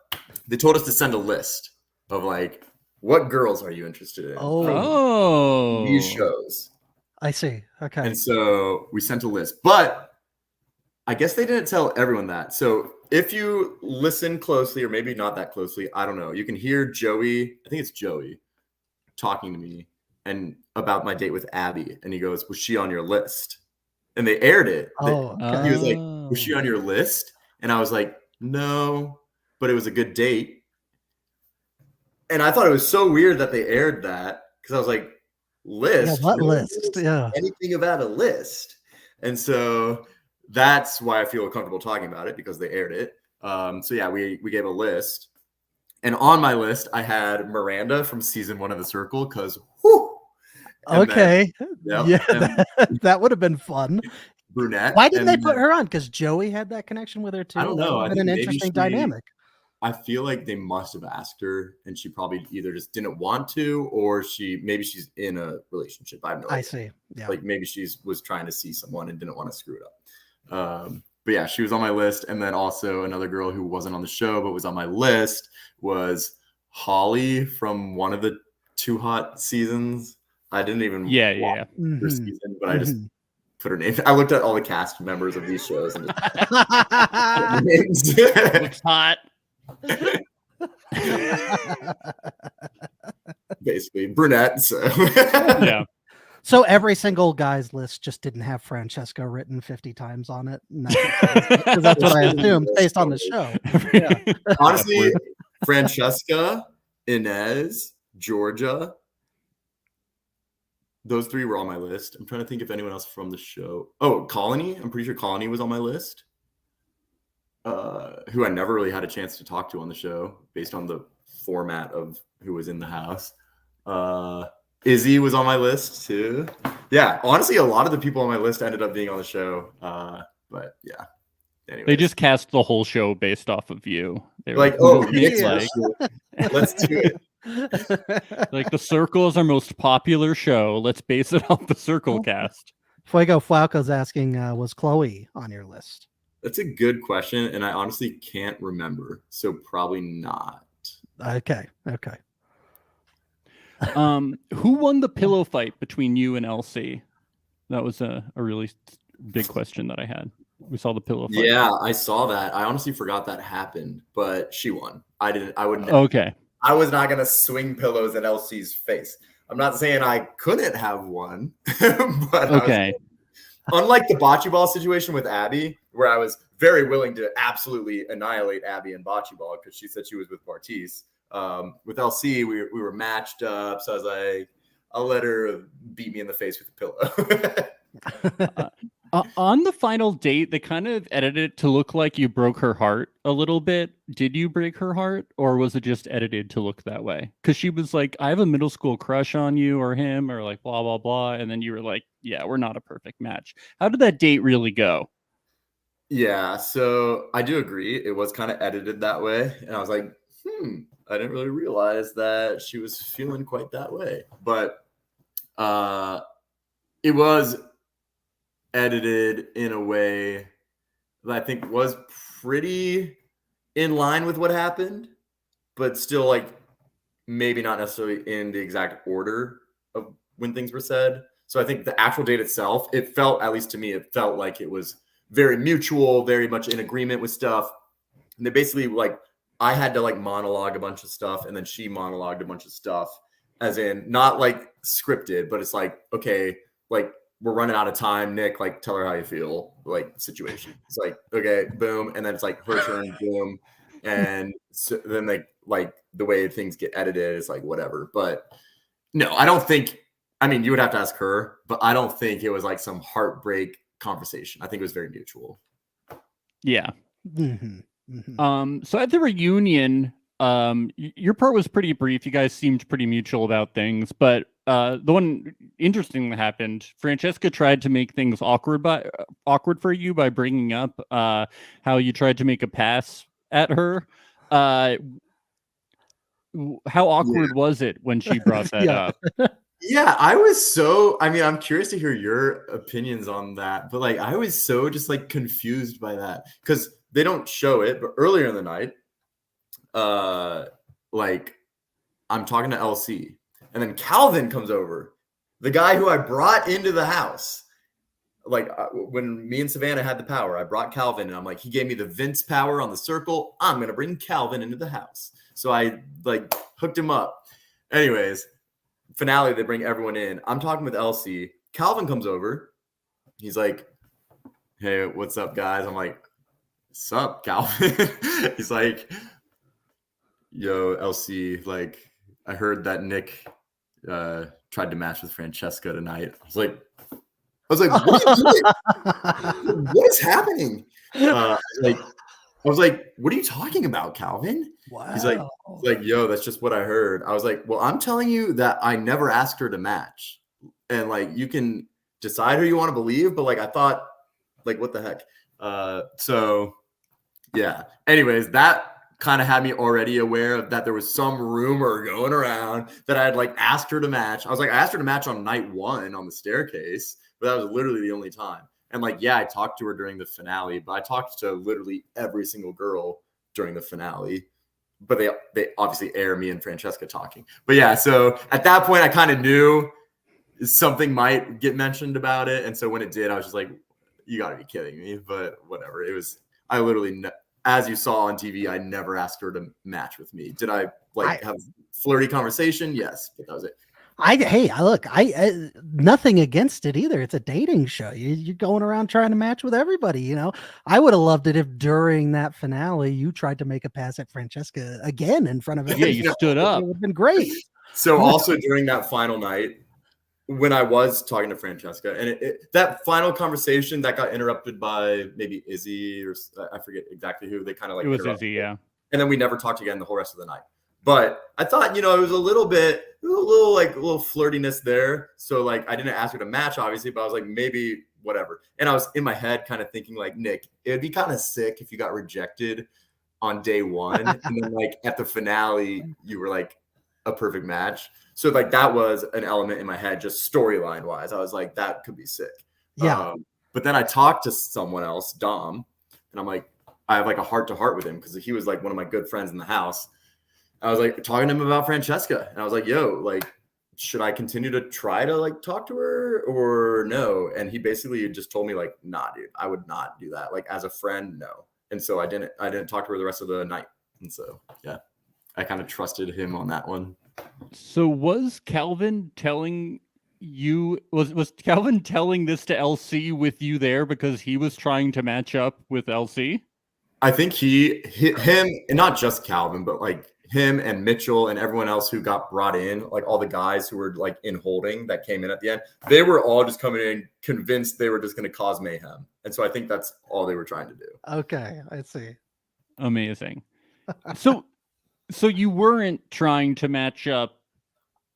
they told us to send a list of like, what girls are you interested in from these shows? I see. Okay. And so we sent a list, but I guess they didn't tell everyone that. So if you listen closely, or maybe not that closely, I don't know, you can hear Joey, I think it's Joey, talking to me and about my date with Abby. And he goes, was she on your list? And they aired it. Oh, okay. He was like, was she on your list? And I was like, no, but it was a good date. And I thought it was so weird that they aired that, because I was like, list? Yeah, what No list? Yeah. anything about a list. And so that's why I feel comfortable talking about it, because they aired it. So yeah, we gave a list. And on my list, I had Miranda from season 1 of The Circle, because okay. Then, yeah, that would have been fun. Brunette. Why didn't they put her on? Because Joey had that connection with her too. I don't know. That would have been an interesting dynamic. I feel like they must have asked her, and she probably either just didn't want to, or maybe she's in a relationship. I have no idea. I see. Yeah. Like maybe was trying to see someone and didn't want to screw it up. But yeah, she was on my list. And then also another girl who wasn't on the show but was on my list was Holly from one of the Too Hot seasons. I didn't even watch her season, but I just put her name. I looked at all the cast members of these shows and just Looks hot. Basically brunette. So yeah. So every single guy's list just didn't have Francesca written 50 times on it. Because that's what I assumed based on the show. Yeah. Honestly, Francesca, Inez, Georgia, those 3 were on my list. I'm trying to think if anyone else from the show. Oh, Colony. I'm pretty sure Colony was on my list. Who I never really had a chance to talk to on the show based on the format of who was in the house. Izzy was on my list too. Yeah, honestly, a lot of the people on my list ended up being on the show. But yeah. Anyways. They just cast the whole show based off of you. They were like, oh, yeah. Let's do it. Like, The Circle is our most popular show. Let's base it off the Circle cast. Fuego Flauco's asking, was Chloe on your list? That's a good question, and I honestly can't remember, so probably not. Okay. Who won the pillow fight between you and LC? That was a really big question that I had. We saw the pillow fight. Yeah, I saw that. I honestly forgot that happened, but she won. I wouldn't. Okay. I was not gonna swing pillows at LC's face. I'm not saying I couldn't have one, but okay. Unlike the bocce ball situation with Abby, where I was very willing to absolutely annihilate Abby in bocce ball because she said she was with Bartiz. With LC, we were matched up, so I was like, I'll let her beat me in the face with a pillow. On the final date, they kind of edited it to look like you broke her heart a little bit. Did you break her heart, or was it just edited to look that way? Because she was like, I have a middle school crush on you or him, or like blah, blah, blah. And then you were like, yeah, we're not a perfect match. How did that date really go? Yeah, so I do agree. It was kind of edited that way. And I was like, I didn't really realize that she was feeling quite that way. But it was edited in a way that I think was pretty in line with what happened, but still like maybe not necessarily in the exact order of when things were said. So I think the actual date itself, it felt, at least to me, it felt like it was very mutual, very much in agreement with stuff. And they basically like, I had to like monologue a bunch of stuff, and then she monologued a bunch of stuff, as in not like scripted, but it's like, okay, like we're running out of time. Nick, like tell her how you feel, like situation. It's like, okay, boom. And then it's like her turn, boom. And so then like the way things get edited is like whatever. But no, I don't think, I mean, you would have to ask her, but I don't think it was like some heartbreak conversation. I think it was very mutual. Yeah. Mm-hmm. Mm-hmm. So at the reunion, your part was pretty brief. You guys seemed pretty mutual about things, but the one interesting that happened, Francesca tried to make things awkward for you by bringing up how you tried to make a pass at her. How awkward was it when she brought that Yeah. up? Yeah, I was so, I mean, I'm curious to hear your opinions on that, but like I was so just like confused by that because they don't show it, but earlier in the night, like I'm talking to LC, and then Calvin comes over, the guy who I brought into the house. Like when me and Savannah had the power, I brought Calvin, and I'm like, he gave me the Vince power on the circle. I'm gonna bring Calvin into the house. So I like hooked him up. Anyways, finale, they bring everyone in. I'm talking with LC. Calvin comes over. He's like, hey, what's up, guys? I'm like, what's up, Calvin? He's like, yo, LC, like, I heard that Nick tried to match with Francesca tonight. I was like, what are you doing? What is happening? Like, I was like, what are you talking about, Calvin? Wow. He's like, yo, that's just what I heard. I was like, well, I'm telling you that I never asked her to match. And like, you can decide who you want to believe, but like, I thought, like, what the heck? So yeah. Anyways, that kind of had me already aware of that there was some rumor going around that I had like asked her to match. I was like, I asked her to match on night 1 on the staircase, but that was literally the only time. And like, yeah, I talked to her during the finale, but I talked to literally every single girl during the finale. But they obviously air me and Francesca talking. But yeah, so at that point, I kind of knew something might get mentioned about it. And so when it did, I was just like, you got to be kidding me. But whatever. It was, I literally, as you saw on TV, I never asked her to match with me. Did I have flirty conversation? Yes, but that was it. I nothing against it either. It's a dating show. You're going around trying to match with everybody, you know. I would have loved it if during that finale you tried to make a pass at Francesca again in front of everybody. Yeah, you stood up. It would have been great. So also during that final night, when I was talking to Francesca, and that final conversation that got interrupted by maybe Izzy or I forget exactly who, they kind of like it was Izzy, yeah. And then we never talked again the whole rest of the night. But I thought, you know, it was a little flirtiness there. So like, I didn't ask her to match, obviously, but I was like, maybe whatever. And I was in my head kind of thinking like, Nick, it'd be kind of sick if you got rejected on day 1. And then like at the finale, you were like a perfect match. So like that was an element in my head, just storyline wise. I was like, that could be sick. Yeah. But then I talked to someone else, Dom, and I'm like, I have like a heart to heart with him because he was like one of my good friends in the house. I was like talking to him about Francesca, and I was like, yo, like, should I continue to try to like talk to her or no? And he basically just told me like, nah, dude, I would not do that. Like as a friend, no. And so I didn't talk to her the rest of the night. And so, yeah, I kind of trusted him on that one. So was Calvin telling you, was Calvin telling this to LC with you there because he was trying to match up with LC? I think him, and not just Calvin, but like him and Mitchell and everyone else who got brought in, like all the guys who were like in holding that came in at the end, they were all just coming in convinced they were just going to cause mayhem. And so I think that's all they were trying to do. Okay, I see. Amazing. So you weren't trying to match up.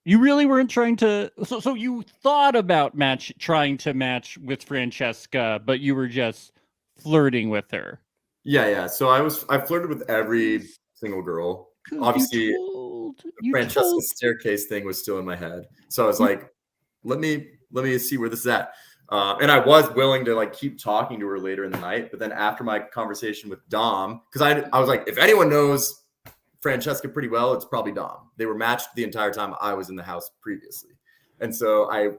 You really weren't trying to. So you thought about trying to match with Francesca, but you were just flirting with her. Yeah. So I flirted with every single girl. obviously you the Francesca staircase thing was still in my head. So I was like, let me see where this is at. And I was willing to like keep talking to her later in the night. But then after my conversation with Dom, because I was like, if anyone knows Francesca pretty well, it's probably Dom. They were matched the entire time I was in the house previously. And so I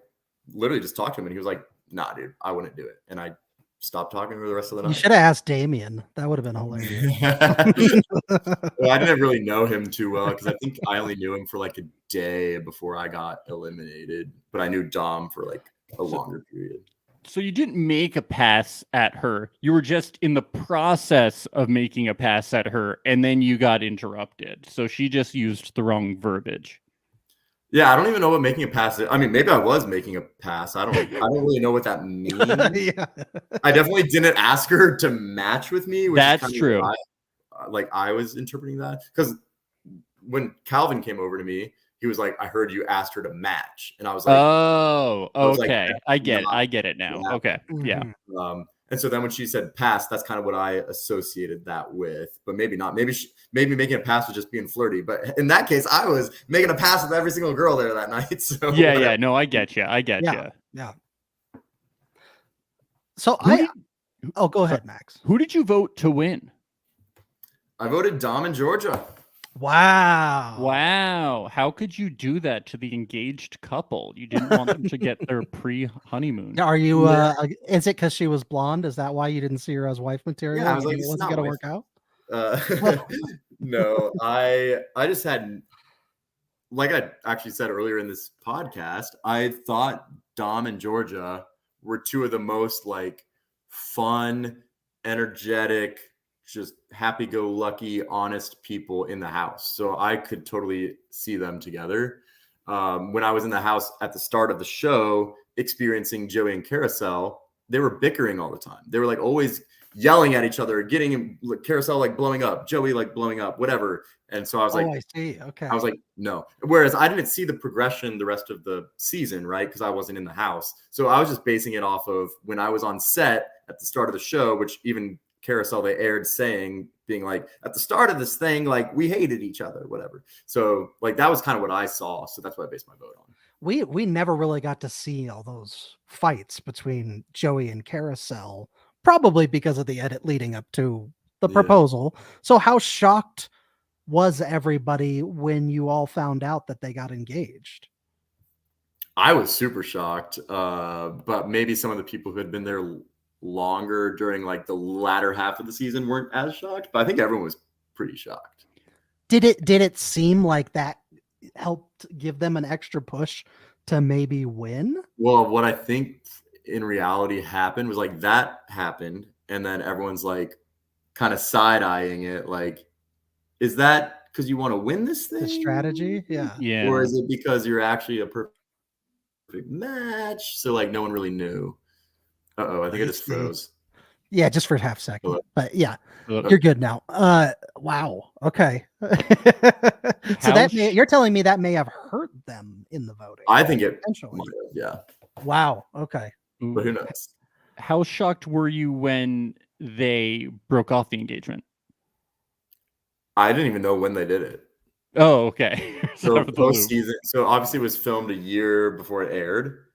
literally just talked to him and he was like, nah, dude, I wouldn't do it. And I stopped talking to her the rest of the night. You should have asked Damien. That would have been hilarious. Well, I didn't really know him too well because I think I only knew him for like a day before I got eliminated. But I knew Dom for like a longer period. So you didn't make a pass at her. You were just in the process of making a pass at her, and then you got interrupted. So she just used the wrong verbiage. Yeah, I don't even know what making a pass is. I mean, maybe I was making a pass. I don't really know what that means. Yeah. I definitely didn't ask her to match with me. Which That's is true. I was interpreting that because when Calvin came over to me, he was like, I heard you asked her to match. And I was like, oh, okay. Like, I get it now. Yeah. Okay. Yeah. And so then when she said pass, that's kind of what I associated that with, but maybe not. Maybe making a pass was just being flirty. But in that case, I was making a pass with every single girl there that night. So yeah. No, I get you. Yeah. So go ahead, Max. Who did you vote to win? I voted Dom and Georgia. Wow. How could you do that to the engaged couple? You didn't want them to get their pre-honeymoon. Are you is it because she was blonde? Is that why you didn't see her as wife material? Yeah, I was like, it wasn't gonna work out. No, I just had, like I actually said earlier in this podcast, I thought Dom and Georgia were two of the most like fun, energetic, just happy-go-lucky, honest people in the house. So I could totally see them together. When I was in the house at the start of the show, experiencing Joey and Carousel, they were bickering all the time. They were like always yelling at each other, getting Carousel like blowing up, Joey like blowing up, whatever. And so I was like, I see. Okay. I was like, no. Whereas I didn't see the progression the rest of the season, right? Because I wasn't in the house. So I was just basing it off of when I was on set at the start of the show, which even Carousel they aired being like at the start of this thing, like we hated each other, whatever. So like that was kind of what I saw. So that's what I based my vote on. We never really got to see all those fights between Joey and Carousel, probably because of the edit leading up to the proposal. So how shocked was everybody when you all found out that they got engaged? I was super shocked, but maybe some of the people who had been there longer during like the latter half of the season weren't as shocked, but I think everyone was pretty shocked. Did it seem like that helped give them an extra push to maybe win? Well, what I think in reality happened was like that happened, and then everyone's like kind of side-eyeing it, like, is that because you want to win this thing? The strategy? Yeah. Or is it because you're actually a perfect match? So like no one really knew. I think I just froze. Yeah, just for a half second. Hello? But yeah, Hello? you're good now. Wow. Okay. So you're telling me that may have hurt them in the voting. I think it Potentially. might have, yeah. Wow. Okay. But who knows? How shocked were you when they broke off the engagement? I didn't even know when they did it. Oh, okay. So post-season, so obviously it was filmed a year before it aired.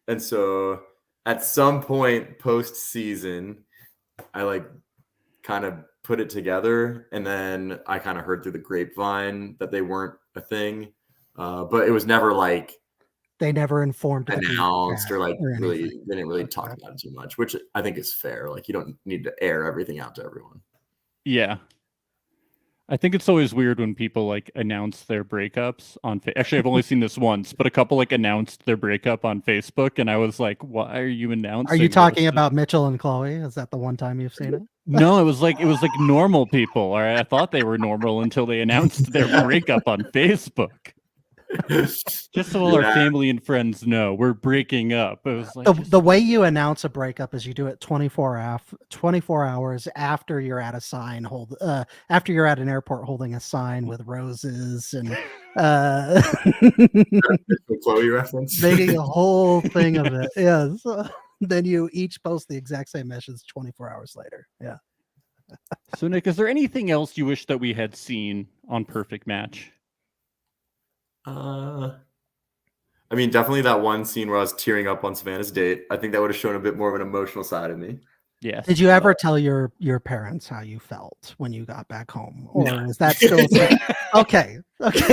And so at some point post-season, I like kind of put it together, and then I kind of heard through the grapevine that they weren't a thing. But it was never like they never informed announced or like or really anything. they didn't really talk about it too much, which I think is fair. Like you don't need to air everything out to everyone. Yeah. I think it's always weird when people like announce their breakups on actually I've only seen this once, but a couple like announced their breakup on Facebook, and I was like, why are you announcing? Are you talking about Mitchell and Chloe? Is that the one time you've seen it? No, it was like normal people. All right, I thought they were normal until they announced their breakup on Facebook. Just so all our family and friends know we're breaking up. It was like the way you announce a breakup is you do it 24 hours after you're at a sign after you're at an airport holding a sign with roses and Chloe reference, making a whole thing of it. Yes. Then you each post the exact same message 24 hours later. Yeah. So, Nick, is there anything else you wish that we had seen on Perfect Match? I mean, definitely that one scene where I was tearing up on Savannah's date. I think that would have shown a bit more of an emotional side of me. Yes. Did you ever tell your parents how you felt when you got back home, or is that still a secret? Okay?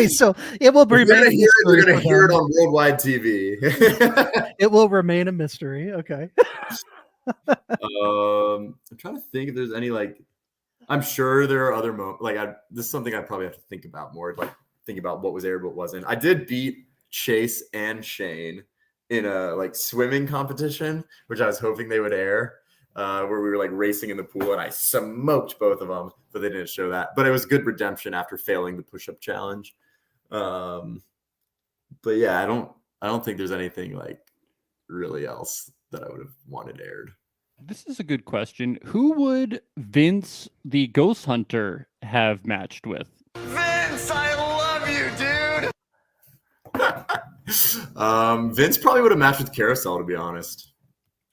So it will If they're remain a mystery. gonna for hear it them. on worldwide TV. It will remain a mystery. Okay. I'm trying to think if there's any like. I'm sure there are other moments. Like, this is something I probably have to think about more. Like, think about what was aired, what wasn't. I did beat Chase and Shane in a like swimming competition, which I was hoping they would air, where we were like racing in the pool, and I smoked both of them, but they didn't show that. But it was good redemption after failing the push-up challenge. But yeah, I don't think there's anything like really else that I would have wanted aired. This is a good question. Who would Vince, the ghost hunter, have matched with? Vince, I love you, dude. Vince probably would have matched with Carousel, to be honest.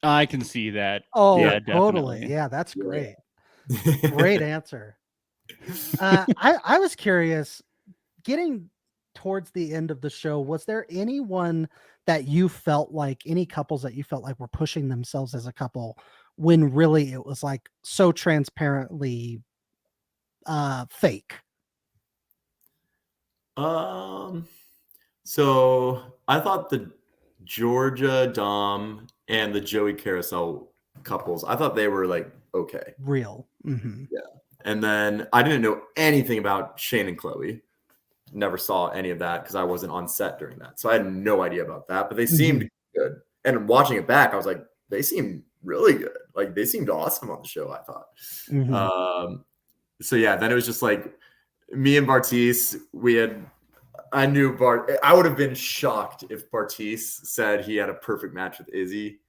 I can see that. Oh, yeah, totally. definitely. Yeah, that's great. Great answer. I was curious, getting towards the end of the show, was there anyone that you felt like, any couples that you felt like were pushing themselves as a couple when really it was like so transparently fake? So I thought the Georgia Dom and the Joey Carousel couples, I thought they were like okay. Real. Mm-hmm. Yeah. And then I didn't know anything about Shane and Chloe. Never saw any of that because I wasn't on set during that. So I had no idea about that, but they seemed good. And watching it back, I was like, they seemed really good. Like, they seemed awesome on the show, I thought. So yeah, then it was just like me and Bartise, I knew I would have been shocked if Bartise said he had a perfect match with Izzy.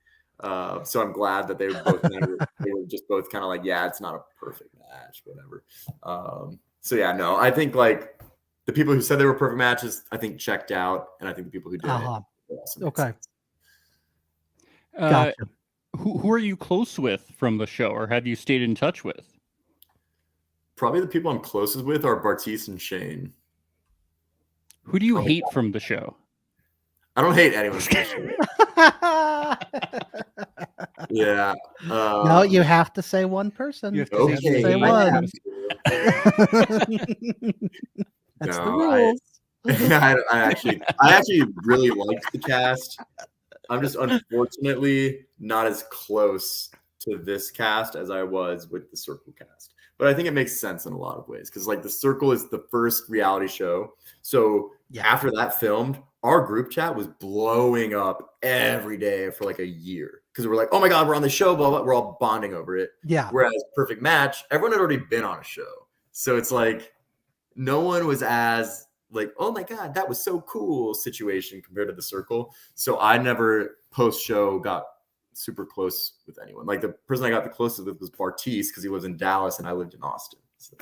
So I'm glad that they were just both kind of like, yeah, it's not a perfect match, whatever. So yeah, no, I think like the people who said they were perfect matches, I think checked out, and I think the people who didn't. Okay. Gotcha. Who are you close with from the show, or have you stayed in touch with? Probably the people I'm closest with are Bartise and Shane. Who do you hate from the show? I don't hate anyone from the show. Yeah. No, you have to say one person. You have to say one. That's the rules. I actually really liked the cast. I'm just unfortunately not as close to this cast as I was with the Circle cast. But I think it makes sense in a lot of ways because like the Circle is the first reality show. So after that filmed, our group chat was blowing up every day for like a year because we're like, oh my God, we're on the show, blah, blah. We're all bonding over it. Yeah. Whereas Perfect Match, everyone had already been on a show. So it's like no one was as like, oh my God, that was so cool situation compared to the Circle. So I never post-show got super close with anyone. Like the person I got the closest with was Bartise because he lives in Dallas and I lived in Austin. So.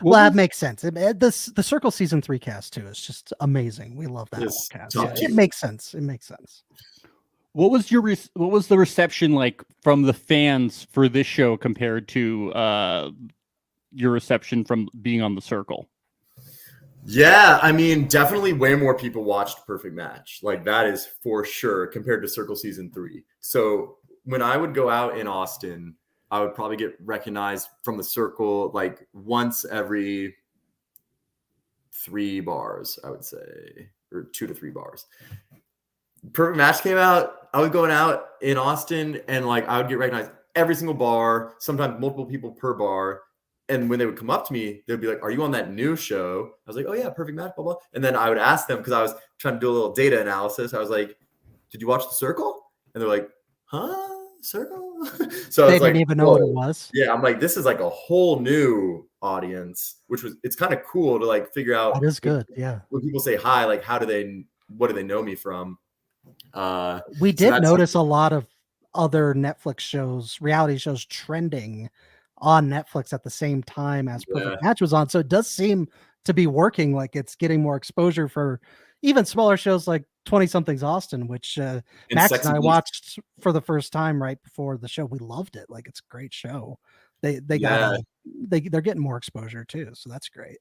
Well, that makes sense. The Circle season 3 cast too is just amazing. We love that whole cast. Yeah, it makes sense. It makes sense. What was the reception like from the fans for this show compared to your reception from being on the Circle? Yeah, I mean, definitely way more people watched Perfect Match. Like that is for sure compared to Circle season 3. So when I would go out in Austin, I would probably get recognized from the Circle like once every 3 bars, I would say, or 2 to 3 bars. Perfect Match came out. I was going out in Austin and like I would get recognized every single bar, sometimes multiple people per bar. And when they would come up to me, they'd be like, are you on that new show? I was like, oh yeah, Perfect Match, blah, blah. And then I would ask them because I was trying to do a little data analysis. I was like, did you watch the Circle? And they're like, huh? Circle? So they didn't even know what it was. Yeah, I'm like, this is like a whole new audience, it's kind of cool to like figure out. That is good. Yeah. When people say hi, like what do they know me from? We did notice a lot of other Netflix shows, reality shows trending on Netflix at the same time as Perfect Match was on. So it does seem to be working, like it's getting more exposure for even smaller shows like 20 somethings Austin, which And Max Sexy and I Beast. watched for the first time right before the show. We loved it. Like, it's a great show. They got they're getting more exposure too, so that's great.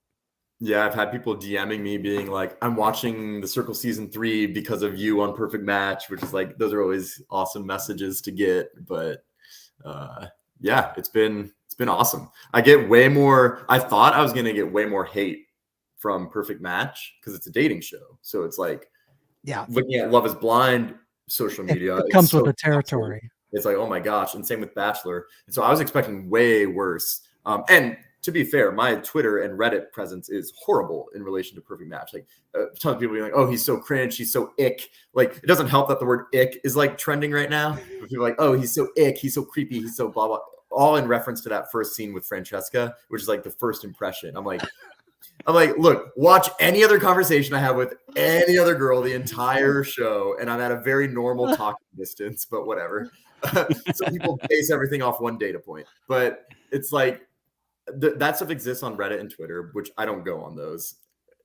Yeah, I've had people DMing me being like, I'm watching The Circle season 3 because of you on Perfect Match, which is like, those are always awesome messages to get. But yeah, it's been awesome. I get way more. I thought I was gonna get way more hate from Perfect Match because it's a dating show. So it's like, Yeah, looking at Love is Blind social media, it comes it's with so the territory. it's like, oh my gosh. And same with Bachelor. And so I was expecting way worse. And to be fair, my Twitter and Reddit presence is horrible in relation to Perfect Match. Like a ton of people being like, oh, he's so cringe, he's so ick. Like, it doesn't help that the word ick is like trending right now. But people are like, oh, he's so ick, he's so creepy, he's so blah blah. All in reference to that first scene with Francesca, which is like the first impression. I'm like, look, watch any other conversation I have with any other girl the entire show, and I'm at a very normal talking distance, but whatever. Some people base everything off one data point, but it's like that stuff exists on Reddit and Twitter, which I don't go on those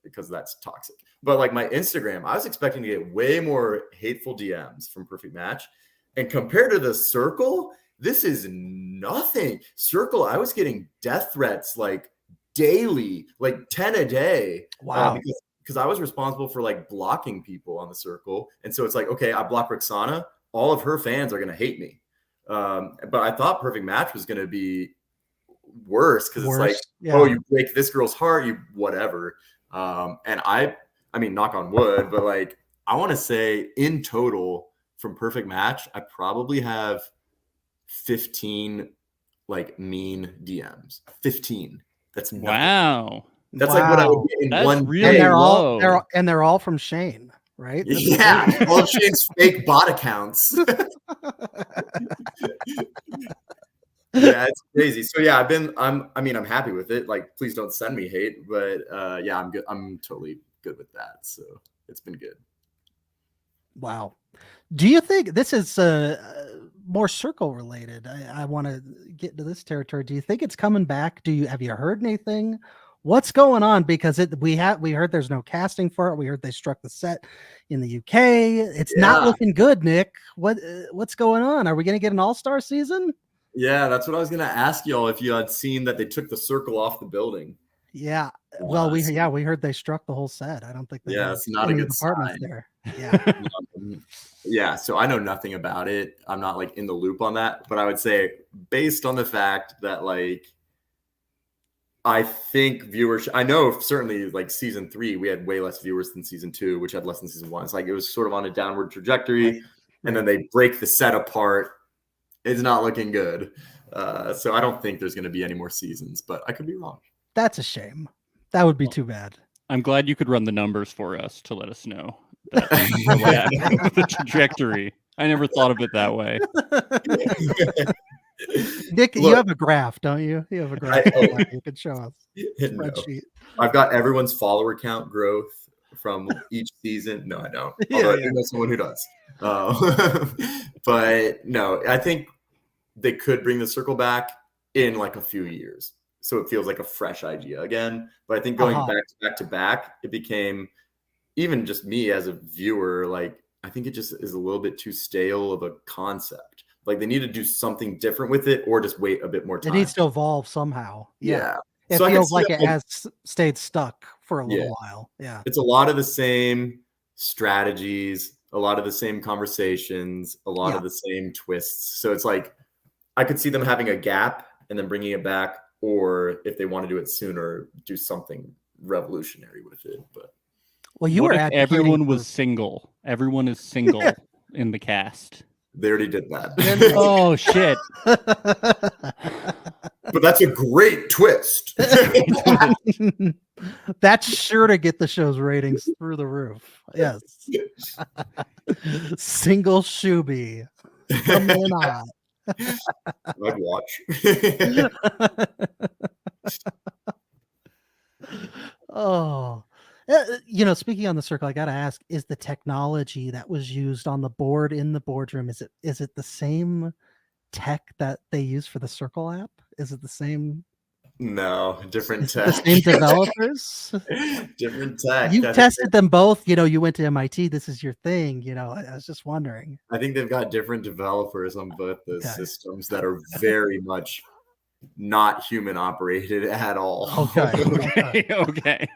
because that's toxic. But like my Instagram, I was expecting to get way more hateful DMs from Perfect Match, and compared to the Circle, this is nothing. Circle, I was getting death threats like daily, like 10 a day. Wow. Because I was responsible for like blocking people on the Circle. And so it's like, okay, I block Roxana, all of her fans are going to hate me. But I thought Perfect Match was going to be worse because it's like, oh, you break this girl's heart, you whatever. And I mean, knock on wood, but like, I want to say in total from Perfect Match, I probably have 15 like mean DMs. 15. That's nothing. Wow. That's like what I would get in That's one really day. low. They're all from Shane, right? Yeah, all of Shane's fake bot accounts. Yeah, it's crazy. So yeah, I'm happy with it. Like, please don't send me hate, but yeah, I'm good. I'm totally good with that. So it's been good. Wow. Do you think this is more Circle related? I want to get into this territory. Do you think it's coming back? Have you heard anything? What's going on? Because we heard there's no casting for it. We heard they struck the set in the UK. It's not looking good, Nick. What's going on? Are we going to get an all-star season? Yeah, that's what I was going to ask y'all, if you had seen that they took the Circle off the building. Yeah. Well, we heard they struck the whole set. I don't think they it's not a good sign there. Yeah. Yeah, so I know nothing about it. I'm not like in the loop on that, but I would say based on the fact that like I think I know certainly like season 3 we had way less viewers than season 2, which had less than season 1. It's like it was sort of on a downward trajectory, right. And then they break the set apart. It's not looking good. So I don't think there's going to be any more seasons, but I could be wrong. That's a shame. That would be too bad. I'm glad you could run the numbers for us to let us know the trajectory. I never thought of it that way. Nick, you have a graph, don't you? You have a graph you can show us. Spreadsheet. No. I've got everyone's follower count growth from each season. No, I don't. Although I think there's someone who does. But no, I think they could bring the Circle back in like a few years. So it feels like a fresh idea again. But I think going back to back, it became, even just me as a viewer, like I think it just is a little bit too stale of a concept. Like they need to do something different with it, or just wait a bit more time. It needs to evolve somehow. Yeah. It feels like it has stayed stuck for a little while. Yeah. It's a lot of the same strategies, a lot of the same conversations, a lot of the same twists. So it's like I could see them having a gap and then bringing it back, or if they want to do it sooner, do something revolutionary with it. But well, you were advocating everyone was single. Everyone is single in the cast. They already did that. Oh shit. But that's a great twist. That's sure to get the show's ratings through the roof. Yes. Single Shuby. I'd watch. Oh. Speaking on the Circle, I got to ask, is the technology that was used on the board in the boardroom, is it the same tech that they use for the Circle app? Is it the same? No, different The tech. same developers? Different tech. You tested them both. You went to MIT. This is your thing. I was just wondering. I think they've got different developers on both those Okay. systems that are very much not human operated at all. Okay. Okay.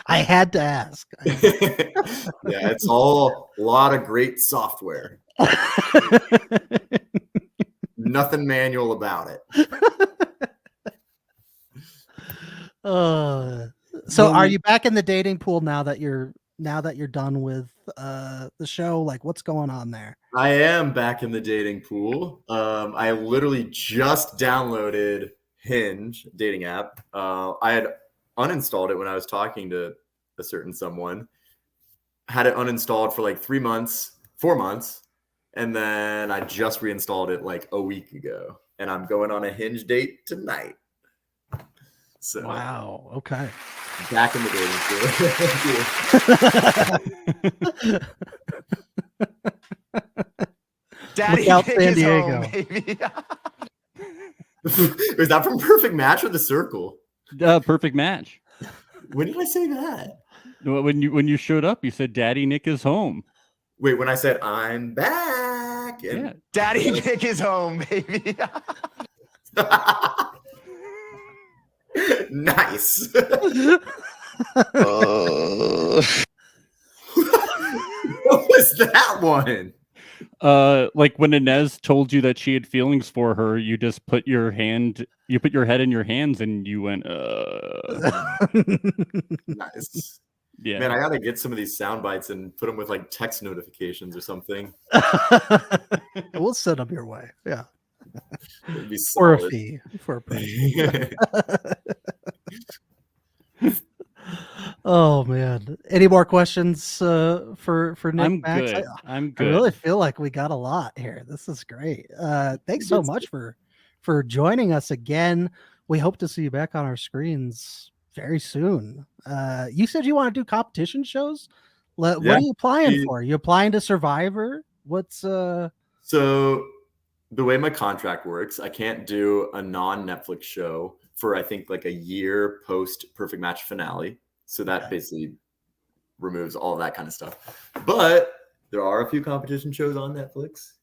I had to ask. Yeah, it's all a lot of great software. Nothing manual about it. So are you back in the dating pool now that you're done with the show? Like, what's going on there? I am back in the dating pool. I literally just downloaded Hinge dating app. I had uninstalled it when I was talking to a certain someone. Had it uninstalled for like 4 months, and then I just reinstalled it like a week ago. And I'm going on a Hinge date tonight. So Wow. Okay. back in the dating pool. Daddy Look out, Nick San is Diego. home, baby. Is that from Perfect Match or The Circle? Perfect match. When did I say that? When you showed up, you said Daddy Nick is home. Wait, when I said I'm back. And Yeah. Daddy Nick is home, baby. Nice. What was that one? Like when Inez told you that she had feelings for her, you just put your head in your hands and you went, Nice. yeah. Man, I gotta get some of these sound bites and put them with like text notifications or something. We'll send them your way. Yeah. It'd be For a solid. fee. For a price. Oh man. Any more questions for Nick? I'm Max? good. I'm I good. really feel like we got a lot here. This is great. Thanks so much for joining us again. We hope to see you back on our screens very soon. You said you want to do competition shows. What Yeah. are you applying for? You applying to Survivor? What's So the way my contract works, I can't do a non-Netflix show for I think like a year post Perfect Match finale. So that basically removes all of that kind of stuff. But there are a few competition shows on Netflix,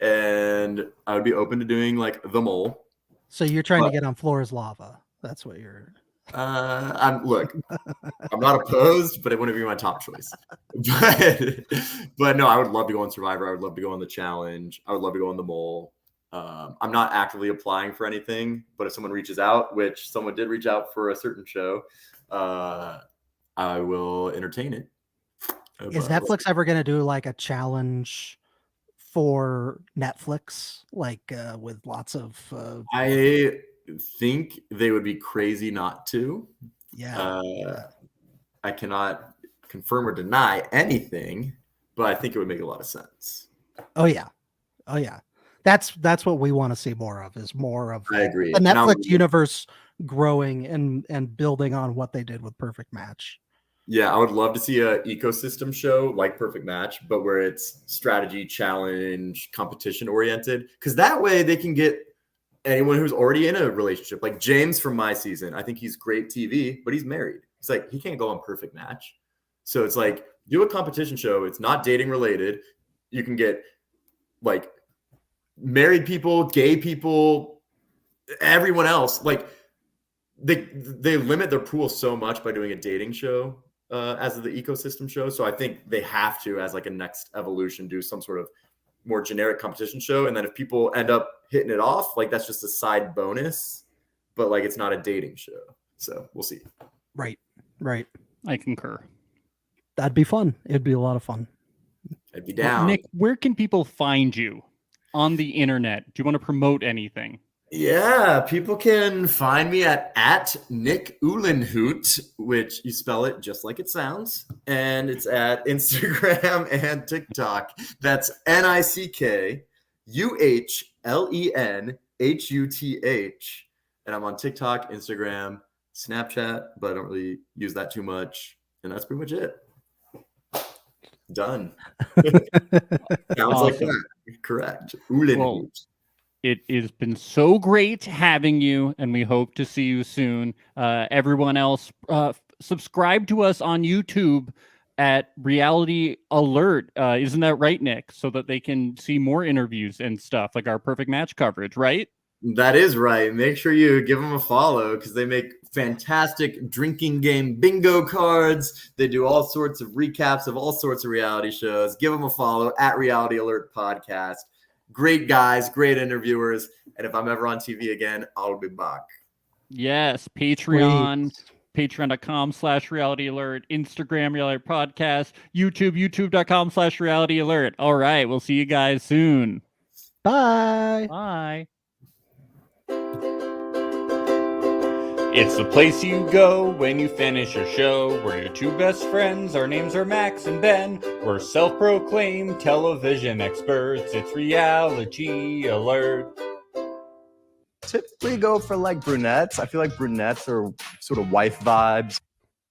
and I would be open to doing like The Mole. So you're trying to get on Floor is Lava. That's what you're. I'm not opposed, but it wouldn't be my top choice. But no, I would love to go on Survivor. I would love to go on The Challenge. I would love to go on The Mole. I'm not actively applying for anything, but if someone reaches out, which someone did reach out for a certain show, I will entertain it. Is Netflix ever going to do like a challenge for Netflix, like with lots of? I think they would be crazy not to. Yeah. I cannot confirm or deny anything, but I think it would make a lot of sense. Oh yeah. That's what we want to see more of. Is more of I agree. the Netflix universe growing and building on what they did with Perfect Match. Yeah, I would love to see an ecosystem show like Perfect Match, but where it's strategy, challenge, competition oriented. Because that way they can get anyone who's already in a relationship. Like James from my season, I think he's great TV, but he's married. It's like he can't go on Perfect Match. So it's like do a competition show. It's not dating related. You can get like married people, gay people, everyone else. Like they limit their pool so much by doing a dating show as the ecosystem show. So I think they have to, as like a next evolution, do some sort of more generic competition show. And then if people end up hitting it off, like that's just a side bonus, but like it's not a dating show. So we'll see. Right. I concur. That'd be fun. It'd be a lot of fun. I'd be down. Nick, where can people find you on the internet? Do you want to promote anything? Yeah, people can find me at Nick Uhlenhuth, which you spell it just like it sounds. And it's at Instagram and TikTok. That's NickUlenhuth. And I'm on TikTok, Instagram, Snapchat, but I don't really use that too much. And that's pretty much it. Done. Sounds like that. Correct. Uhlenhuth. It has been so great having you, and we hope to see you soon. Everyone else, subscribe to us on YouTube at Reality Alert. Isn't that right, Nick? So that they can see more interviews and stuff like our perfect match coverage, right? That is right. Make sure you give them a follow because they make fantastic drinking game bingo cards. They do all sorts of recaps of all sorts of reality shows. Give them a follow at Reality Alert Podcast. Great guys, great interviewers. And if I'm ever on TV again, I'll be back. Yes, Patreon. Patreon.com/Reality Alert, Instagram Reality Alert Podcast, YouTube, YouTube.com/Reality Alert. All right, we'll see you guys soon. Bye. Bye. It's the place you go when you finish your show. We're your two best friends. Our names are Max and Ben. We're self-proclaimed television experts. It's Reality Alert. Typically go for like brunettes. I feel like brunettes are sort of wife vibes.